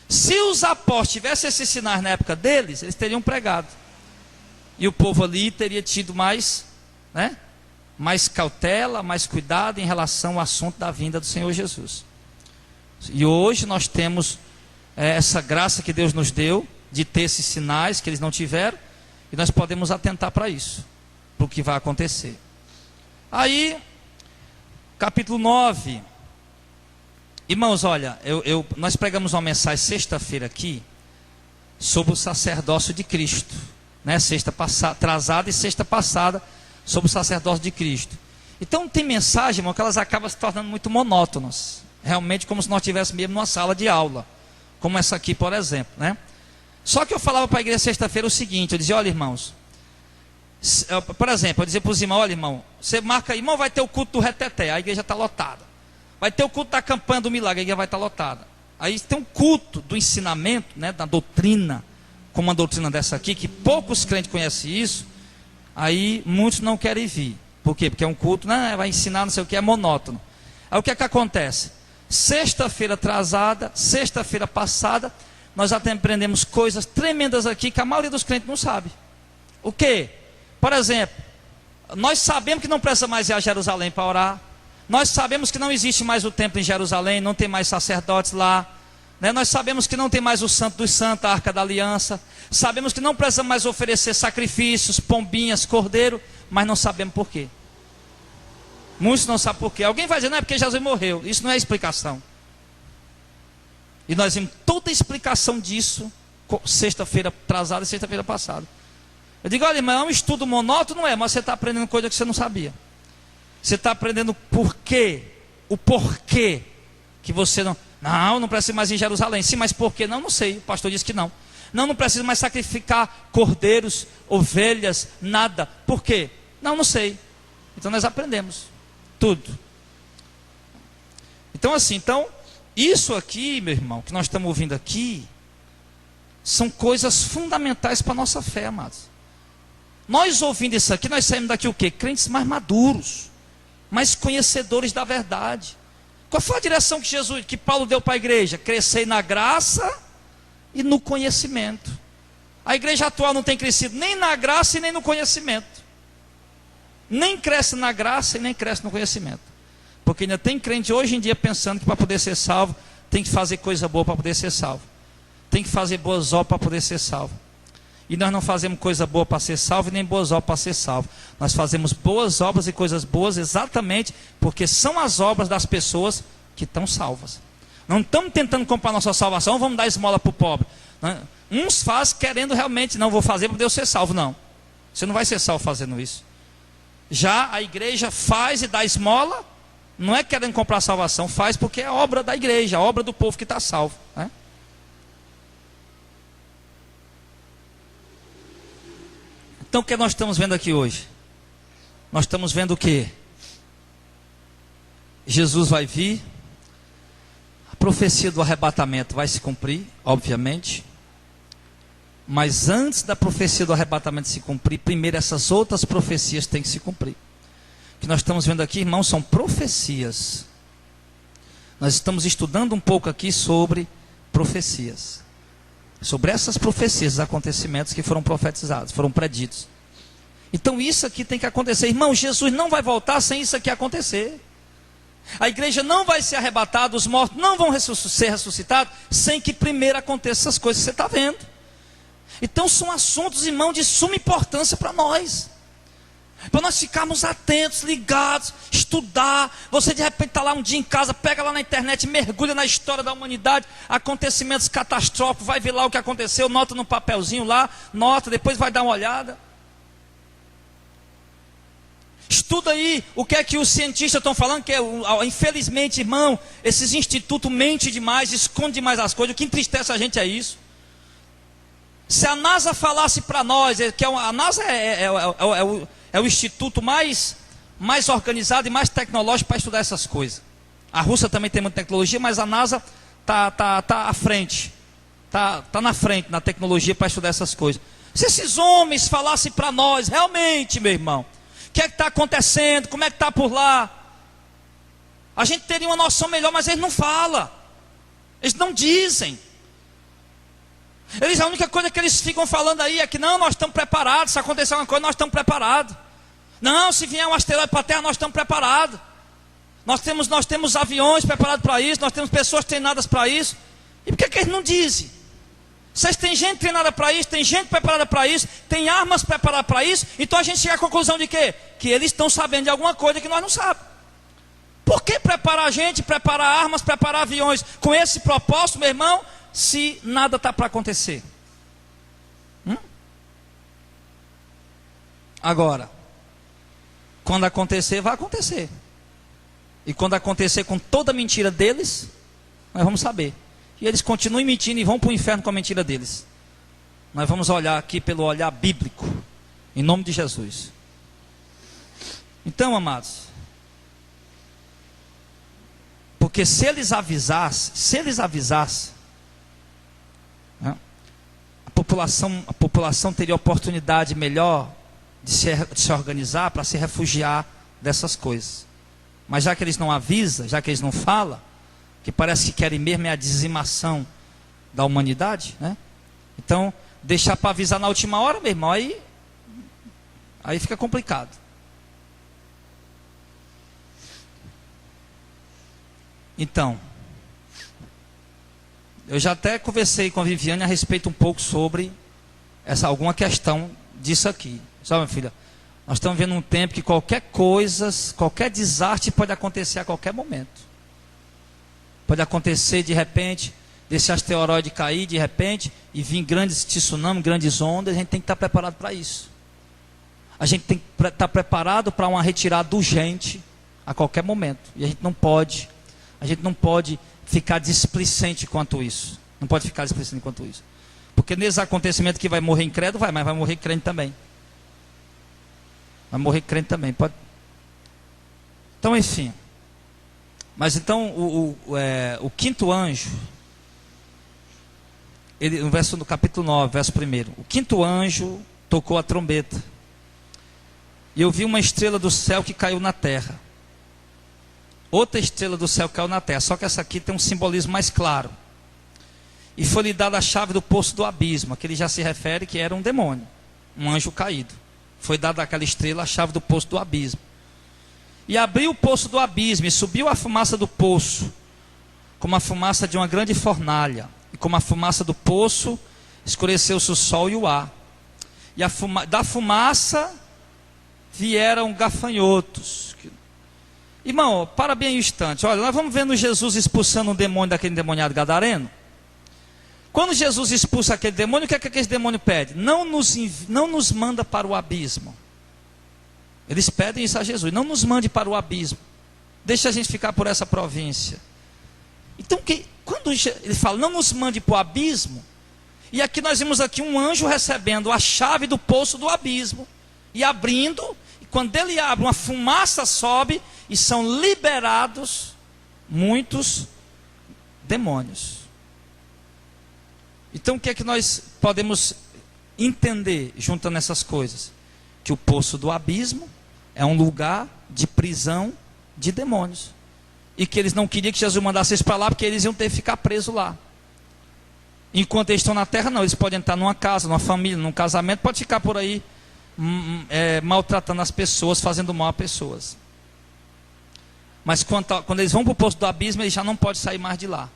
Se os apóstolos tivessem esses sinais na época deles, eles teriam pregado, e o povo ali teria tido mais cautela, mais cuidado em relação ao assunto da vinda do Senhor Jesus. E hoje nós temos essa graça que Deus nos deu, de ter esses sinais que eles não tiveram, e nós podemos atentar para isso, para o que vai acontecer. Aí, capítulo 9, irmãos, olha, nós pregamos uma mensagem sexta-feira aqui, sobre o sacerdócio de Cristo, sexta atrasada e sexta passada, sobre o sacerdócio de Cristo. Então tem mensagem, irmão, que elas acabam se tornando muito monótonas, realmente como se nós estivéssemos mesmo numa sala de aula, como essa aqui, por exemplo, Só que eu falava para a igreja sexta-feira o seguinte, eu dizia: olha, irmãos, por exemplo, eu dizia para os irmãos: olha, irmão, você marca, irmão, vai ter o culto do reteté, a igreja está lotada. Vai ter o culto da campanha do milagre, a igreja vai estar lotada. Aí tem um culto do ensinamento, da doutrina, como uma doutrina dessa aqui, que poucos crentes conhecem isso, aí muitos não querem vir. Por quê? Porque é um culto, vai ensinar, não sei o que, é monótono. Aí o que é que acontece? Sexta-feira atrasada, sexta-feira passada, nós até aprendemos coisas tremendas aqui que a maioria dos crentes não sabe. O quê? Por exemplo, nós sabemos que não precisa mais ir a Jerusalém para orar. Nós sabemos que não existe mais o templo em Jerusalém, não tem mais sacerdotes lá, né? Nós sabemos que não tem mais o Santo dos Santos, a Arca da Aliança. Sabemos que não precisa mais oferecer sacrifícios, pombinhas, cordeiro, mas não sabemos por quê. Muitos não sabem por quê. Alguém vai dizer, não é porque Jesus morreu. Isso não é explicação. E nós vimos toda a explicação disso sexta-feira atrasada e sexta-feira passada. Eu digo, olha, irmão, é um estudo monótono, não é, mas você está aprendendo coisa que você não sabia. Você está aprendendo o porquê que você não precisa mais ir em Jerusalém. Sim, mas por quê? Não sei, o pastor disse que não. Não precisa mais sacrificar cordeiros, ovelhas, nada. Por quê? Não sei. Então nós aprendemos tudo. Então assim, isso aqui, meu irmão, que nós estamos ouvindo aqui, são coisas fundamentais para a nossa fé, amados. Nós ouvindo isso aqui, nós saímos daqui o quê? Crentes mais maduros, mais conhecedores da verdade. Qual foi a direção que Paulo deu para a igreja? Crescer na graça e no conhecimento. A igreja atual não tem crescido nem na graça e nem no conhecimento. Nem cresce na graça e nem cresce no conhecimento. Porque ainda tem crente hoje em dia pensando que para poder ser salvo, tem que fazer coisa boa para poder ser salvo. Tem que fazer boas obras para poder ser salvo. E nós não fazemos coisa boa para ser salvo e nem boas obras para ser salvo. Nós fazemos boas obras e coisas boas exatamente porque são as obras das pessoas que estão salvas. Não estamos tentando comprar nossa salvação, vamos dar esmola para o pobre. Uns fazem querendo realmente, não vou fazer para Deus ser salvo. Não, você não vai ser salvo fazendo isso. Já a igreja faz e dá esmola, não é querendo comprar salvação, faz porque é obra da igreja, a obra do povo que está salvo, né? Então o que nós estamos vendo aqui hoje? Nós estamos vendo o que? Jesus vai vir, a profecia do arrebatamento vai se cumprir, obviamente, mas antes da profecia do arrebatamento se cumprir, primeiro essas outras profecias têm que se cumprir. O que nós estamos vendo aqui, irmãos, são profecias. Nós estamos estudando um pouco aqui sobre profecias. Sobre essas profecias, os acontecimentos que foram profetizados, foram preditos. Então isso aqui tem que acontecer. Irmão, Jesus não vai voltar sem isso aqui acontecer. A igreja não vai ser arrebatada, os mortos não vão ser ressuscitados, sem que primeiro aconteçam essas coisas que você está vendo. Então são assuntos, irmão, de suma importância para nós. Para nós ficarmos atentos, ligados, estudar. Você de repente está lá um dia em casa, pega lá na internet, mergulha na história da humanidade, acontecimentos catastróficos, vai ver lá o que aconteceu, nota no papelzinho lá, nota, depois vai dar uma olhada. Estuda aí o que é que os cientistas estão falando, que infelizmente, irmão, esses institutos mentem demais, escondem demais as coisas. O que entristece a gente é isso. Se a NASA falasse para nós, que a NASA é o instituto mais organizado e mais tecnológico para estudar essas coisas. A Rússia também tem muita tecnologia, mas a NASA tá à frente, tá na frente na tecnologia para estudar essas coisas. Se esses homens falassem para nós, realmente, meu irmão, o que é que está acontecendo, como é que está por lá, a gente teria uma noção melhor, mas eles não falam, eles não dizem. A única coisa que eles ficam falando aí é que não, nós estamos preparados, se acontecer alguma coisa, nós estamos preparados. Não, se vier um asteroide para a Terra, nós estamos preparados. Nós temos aviões preparados para isso, nós temos pessoas treinadas para isso. E por que eles não dizem? Vocês têm gente treinada para isso, tem gente preparada para isso, tem armas preparadas para isso, então a gente chega à conclusão de quê? Que eles estão sabendo de alguma coisa que nós não sabemos. Por que preparar a gente, preparar armas, preparar aviões com esse propósito, meu irmão, se nada está para acontecer? Agora, quando acontecer, vai acontecer. E quando acontecer com toda a mentira deles, nós vamos saber. E eles continuam mentindo e vão para o inferno com a mentira deles. Nós vamos olhar aqui pelo olhar bíblico, em nome de Jesus. Então, amados, porque se eles avisassem, né, a população teria oportunidade melhor de se organizar para se refugiar dessas coisas. Mas já que eles não avisam, já que eles não falam, que parece que querem mesmo é a dizimação da humanidade, né? Então, deixar para avisar na última hora, meu irmão, aí Aí fica complicado. Então, eu já até conversei com a Viviane a respeito um pouco sobre alguma questão disso aqui. Sabe, minha filha? Nós estamos vendo um tempo que qualquer coisa, qualquer desastre pode acontecer a qualquer momento. Pode acontecer de repente, desse asteroide cair de repente e vir grandes tsunamis, grandes ondas. A gente tem que estar preparado para isso. A gente tem que estar preparado para uma retirada urgente a qualquer momento. E a gente não pode ficar displicente quanto isso. Não pode ficar displicente quanto isso. Porque nesse acontecimento que vai morrer incrédulo, mas vai morrer crente também. Vai morrer crente também. Pode. Então, enfim. Mas então, o quinto anjo, no capítulo 9, verso 1. O quinto anjo tocou a trombeta. E eu vi uma estrela do céu que caiu na terra. Outra estrela do céu caiu na terra. Só que essa aqui tem um simbolismo mais claro. E foi-lhe dada a chave do poço do abismo. Aquele já se refere que era um demônio, um anjo caído. Foi dada àquela estrela a chave do poço do abismo. E abriu o poço do abismo, e subiu a fumaça do poço, como a fumaça de uma grande fornalha. E como a fumaça do poço, escureceu-se o sol e o ar. E da fumaça vieram gafanhotos. Irmão, para bem um instante. Olha, nós vamos vendo Jesus expulsando um demônio daquele endemoniado gadareno. Quando Jesus expulsa aquele demônio, o que é que aquele demônio pede? Não nos manda para o abismo. Eles pedem isso a Jesus. Não nos mande para o abismo. Deixa a gente ficar por essa província. Então, quando ele fala, não nos mande para o abismo, e aqui nós vimos aqui um anjo recebendo a chave do poço do abismo, e abrindo, e quando ele abre, uma fumaça sobe, e são liberados muitos demônios. Então o que é que nós podemos entender juntando essas coisas? Que o poço do abismo é um lugar de prisão de demônios. E que eles não queriam que Jesus mandasse eles para lá, porque eles iam ter que ficar presos lá. Enquanto eles estão na terra, não. Eles podem entrar numa casa, numa família, num casamento, pode ficar por aí maltratando as pessoas, fazendo mal a pessoas. Mas quando eles vão para o poço do abismo, eles já não podem sair mais de lá.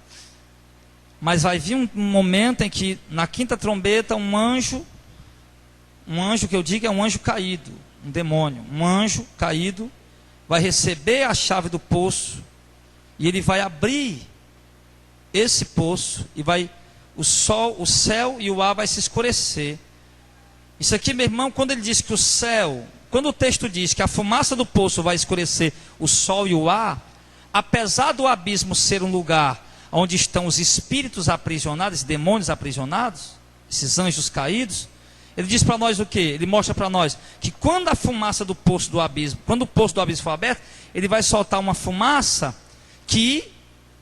Mas vai vir um momento em que, na quinta trombeta, um anjo que eu digo é um anjo caído, um demônio, um anjo caído, vai receber a chave do poço, e ele vai abrir esse poço, e o sol, o céu e o ar vai se escurecer. Isso aqui, meu irmão, quando ele diz que o céu, quando o texto diz que a fumaça do poço vai escurecer o sol e o ar, apesar do abismo ser um lugar onde estão os espíritos aprisionados, esses demônios aprisionados, esses anjos caídos, ele diz para nós o quê? Ele mostra para nós que quando a fumaça do poço do abismo, quando o poço do abismo for aberto, ele vai soltar uma fumaça, que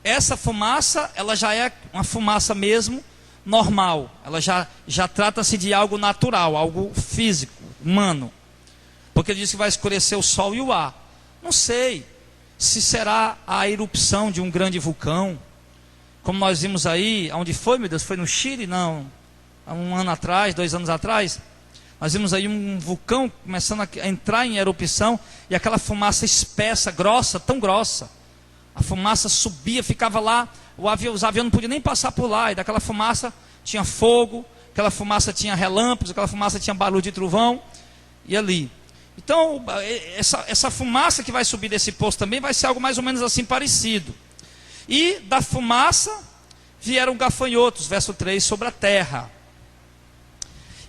essa fumaça, ela já é uma fumaça mesmo normal, ela já trata-se de algo natural, algo físico, humano, porque ele diz que vai escurecer o sol e o ar. Não sei se será a erupção de um grande vulcão, como nós vimos aí, onde foi, meu Deus? Foi no Chile? Não. Há 1 ano atrás, 2 anos atrás, nós vimos aí um vulcão começando a entrar em erupção, e aquela fumaça espessa, grossa, tão grossa. A fumaça subia, ficava lá, os aviões não podiam nem passar por lá, e daquela fumaça tinha fogo, aquela fumaça tinha relâmpagos, aquela fumaça tinha barulho de trovão, e ali. Então, essa fumaça que vai subir desse poço também vai ser algo mais ou menos assim parecido. E da fumaça vieram gafanhotos, verso 3, sobre a terra.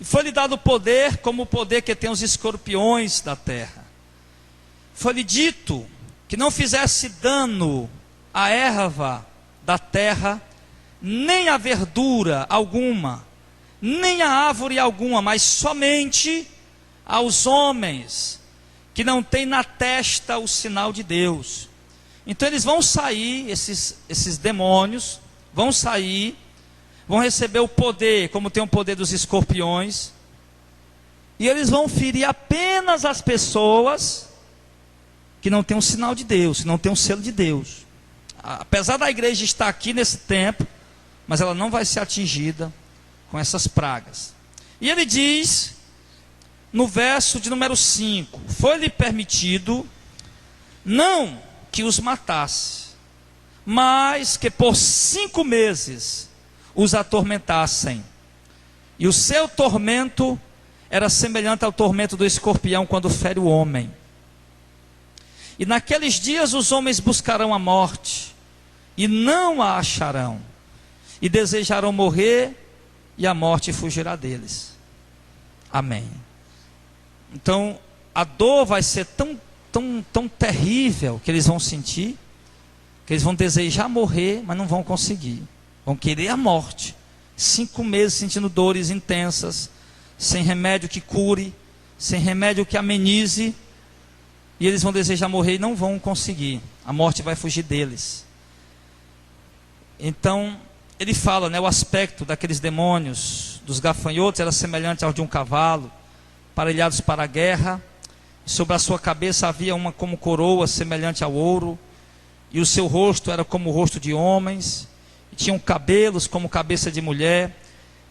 E foi-lhe dado poder, como o poder que tem os escorpiões da terra. Foi-lhe dito que não fizesse dano à erva da terra, nem a verdura alguma, nem a árvore alguma, mas somente aos homens que não têm na testa o sinal de Deus. Então eles vão sair, esses demônios, vão sair, vão receber o poder, como tem o poder dos escorpiões, e eles vão ferir apenas as pessoas que não têm o sinal de Deus, que não têm o selo de Deus. Apesar da igreja estar aqui nesse tempo, mas ela não vai ser atingida com essas pragas. E ele diz, no verso de número 5: foi-lhe permitido não que os matasse, mas que por 5 meses os atormentassem. E o seu tormento era semelhante ao tormento do escorpião quando fere o homem. E naqueles dias os homens buscarão a morte, e não a acharão, e desejarão morrer, e a morte fugirá deles. Amém. Então, a dor vai ser tão terrível que eles vão sentir, que eles vão desejar morrer, mas não vão conseguir. Vão querer a morte. 5 meses sentindo dores intensas, sem remédio que cure, sem remédio que amenize, e eles vão desejar morrer e não vão conseguir. A morte vai fugir deles. Então, ele fala, né, o aspecto daqueles demônios, dos gafanhotos, era semelhante ao de um cavalo, aparelhados para a guerra. Sobre a sua cabeça havia uma como coroa, semelhante ao ouro, e o seu rosto era como o rosto de homens, e tinham cabelos como cabeça de mulher,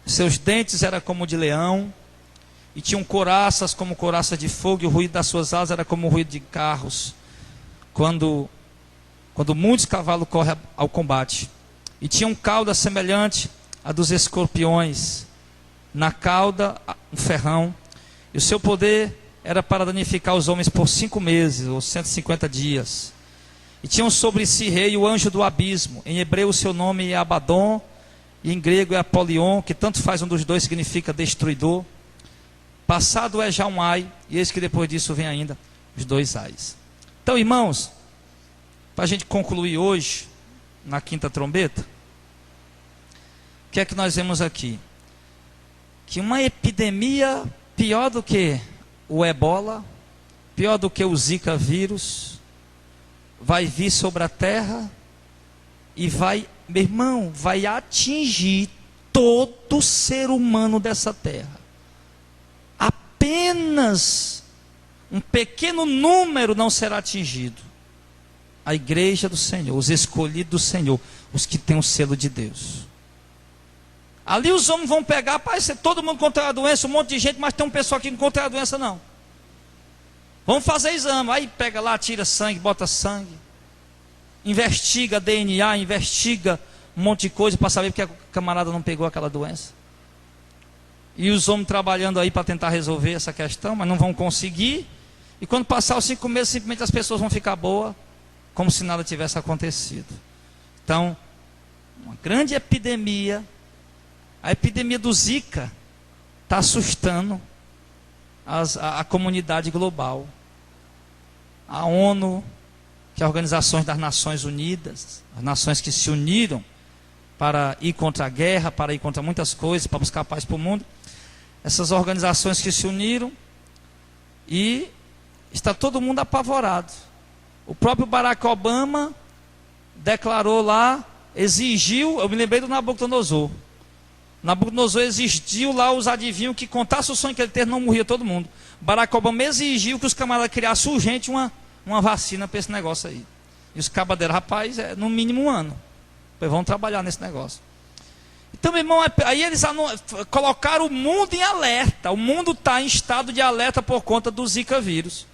seus dentes eram como de leão, e tinham couraças como couraça de fogo, e o ruído das suas asas era como o ruído de carros, quando muitos cavalos correm ao combate. E tinham cauda semelhante a dos escorpiões, na cauda um ferrão, e o seu poder era para danificar os homens por 5 meses, ou 150 dias. E tinham sobre si rei o anjo do abismo. Em hebreu o seu nome é Abaddon, e em grego é Apolion, que tanto faz, um dos dois significa destruidor. Passado é já um ai, e eis que depois disso vem ainda os 2 ais. Então, irmãos, para a gente concluir hoje, na quinta trombeta, o que é que nós vemos aqui? Que uma epidemia pior do que o ebola, pior do que o zika vírus, vai vir sobre a terra e vai, meu irmão, vai atingir todo ser humano dessa terra. Apenas um pequeno número não será atingido. A igreja do Senhor, os escolhidos do Senhor, os que têm o selo de Deus. Ali os homens vão pegar, parece todo mundo contra a doença, um monte de gente, mas tem um pessoal que não contra a doença não. Vamos fazer exame, aí pega lá, tira sangue, bota sangue, investiga DNA, investiga um monte de coisa para saber porque a camarada não pegou aquela doença. E os homens trabalhando aí para tentar resolver essa questão, mas não vão conseguir. E quando passar os 5 meses, simplesmente as pessoas vão ficar boas, como se nada tivesse acontecido. Então, uma grande epidemia, a epidemia do Zika, está assustando a comunidade global. A ONU, que é a Organização das Nações Unidas, as nações que se uniram para ir contra a guerra, para ir contra muitas coisas, para buscar paz para o mundo. Essas organizações que se uniram, e está todo mundo apavorado. O próprio Barack Obama declarou lá, exigiu, eu me lembrei do Nabucodonosor. Nabucodonosor exigiu lá os adivinhos que contasse o sonho que ele teve, não morria todo mundo. Barack Obama exigiu que os camaradas criassem urgente uma vacina para esse negócio aí. E os cabas deram, rapaz, é no mínimo 1 ano. Pois vão trabalhar nesse negócio. Então, meu irmão, aí eles colocaram o mundo em alerta. O mundo está em estado de alerta por conta do Zika vírus.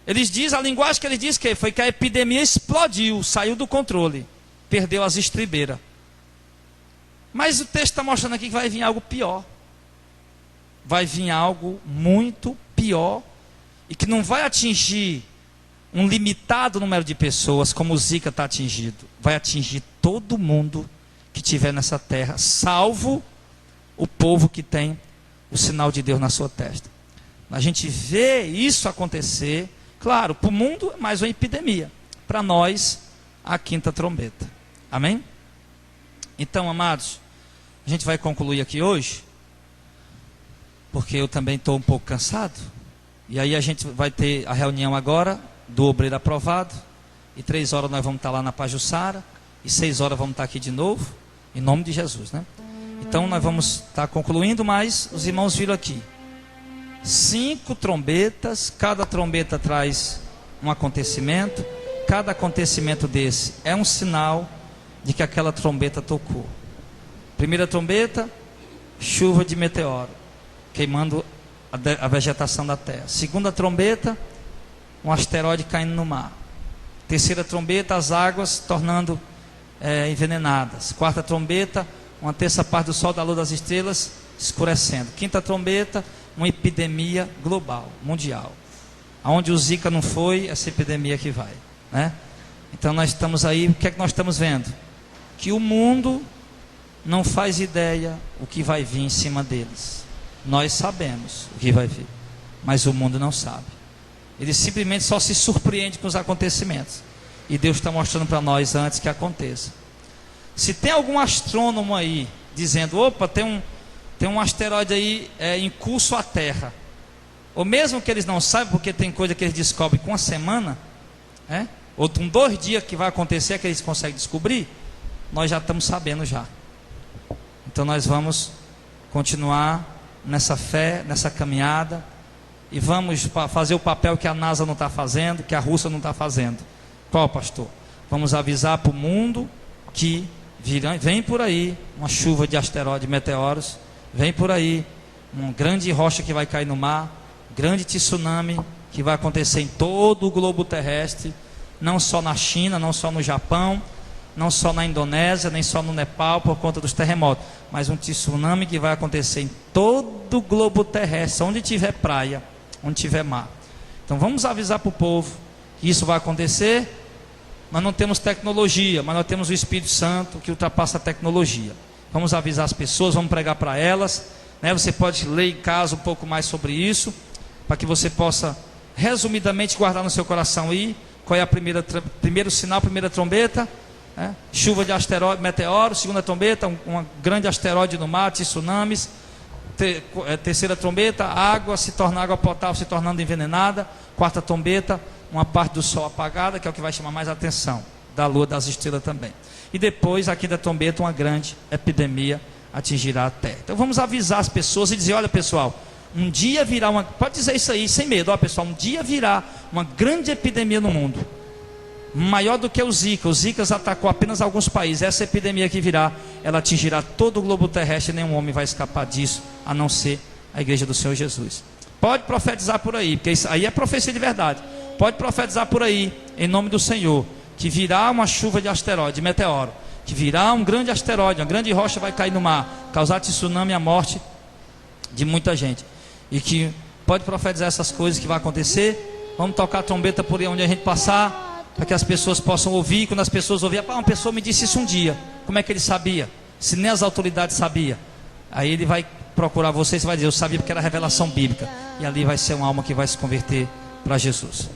Eles dizem, a linguagem que eles dizem foi que a epidemia explodiu, saiu do controle, perdeu as estribeiras. Mas o texto está mostrando aqui que vai vir algo pior. Vai vir algo muito pior, e que não vai atingir um limitado número de pessoas, como o Zika está atingido. Vai atingir todo mundo que estiver nessa terra, salvo o povo que tem o sinal de Deus na sua testa. A gente vê isso acontecer. Claro, para o mundo é mais uma epidemia. Para nós, a quinta trombeta. Amém? Então, amados, a gente vai concluir aqui hoje, porque eu também estou um pouco cansado. E aí a gente vai ter a reunião agora do obreiro aprovado. E 3 horas nós vamos estar lá na Pajuçara. E 6 horas vamos estar aqui de novo. Em nome de Jesus, né? Então nós vamos estar concluindo, mas os irmãos viram aqui 5 trombetas. Cada trombeta traz um acontecimento. Cada acontecimento desse é um sinal de que aquela trombeta tocou. Primeira trombeta, chuva de meteoro, queimando a vegetação da terra. Segunda trombeta, um asteroide caindo no mar. Terceira trombeta, as águas se tornando envenenadas. Quarta trombeta, uma terça parte do sol, da lua, das estrelas escurecendo. Quinta trombeta, uma epidemia global, mundial. Aonde o Zika não foi, essa epidemia que vai, né? Então nós estamos aí, o que é que nós estamos vendo? Que o mundo não faz ideia o que vai vir em cima deles. Nós sabemos o que vai vir, mas o mundo não sabe. Ele simplesmente só se surpreende com os acontecimentos. E Deus está mostrando para nós antes que aconteça. Se tem algum astrônomo aí dizendo, opa, tem um asteroide aí em curso à Terra, ou mesmo que eles não saibam, porque tem coisa que eles descobrem com uma semana, ou com 2 dias que vai acontecer, que eles conseguem descobrir, nós já estamos sabendo já. Então nós vamos continuar nessa fé, nessa caminhada, e vamos fazer o papel que a NASA não está fazendo, que a Rússia não está fazendo. Qual, pastor? Vamos avisar para o mundo que vem por aí uma chuva de asteroides, meteoros, vem por aí uma grande rocha que vai cair no mar, grande tsunami que vai acontecer em todo o globo terrestre, não só na China, não só no Japão, não só na Indonésia, nem só no Nepal por conta dos terremotos, mas um tsunami que vai acontecer em todo o globo terrestre, onde tiver praia, onde tiver mar. Então vamos avisar para o povo que isso vai acontecer. Nós não temos tecnologia, mas nós temos o Espírito Santo que ultrapassa a tecnologia. Vamos avisar as pessoas, vamos pregar para elas, né? Você pode ler em casa um pouco mais sobre isso, para que você possa resumidamente guardar no seu coração aí qual é a primeiro sinal, primeira trombeta, chuva de asteroide, meteoro. Segunda trombeta, um grande asteroide no mar, tsunamis. Terceira trombeta, água se torna água potável, se tornando envenenada. Quarta trombeta, uma parte do sol apagada, que é o que vai chamar mais a atenção, da lua, das estrelas também. E depois, aqui da trombeta, uma grande epidemia atingirá a terra. Então vamos avisar as pessoas e dizer, olha pessoal, um dia virá pode dizer isso aí sem medo, ó pessoal, um dia virá uma grande epidemia no mundo, maior do que o Zika. O Zika atacou apenas alguns países. Essa epidemia que virá, ela atingirá todo o globo terrestre, e nenhum homem vai escapar disso, a não ser a igreja do Senhor Jesus. Pode profetizar por aí, porque isso aí é profecia de verdade. Pode profetizar por aí, em nome do Senhor, que virá uma chuva de asteroide, de meteoro, que virá um grande asteroide, uma grande rocha vai cair no mar, causar tsunami e a morte de muita gente. E que pode profetizar essas coisas que vai acontecer. Vamos tocar a trombeta por aí onde a gente passar, para que as pessoas possam ouvir. Quando as pessoas ouvirem, uma pessoa me disse isso um dia. Como é que ele sabia? Se nem as autoridades sabiam. Aí ele vai procurar você e vai dizer, eu sabia porque era revelação bíblica. E ali vai ser uma alma que vai se converter para Jesus.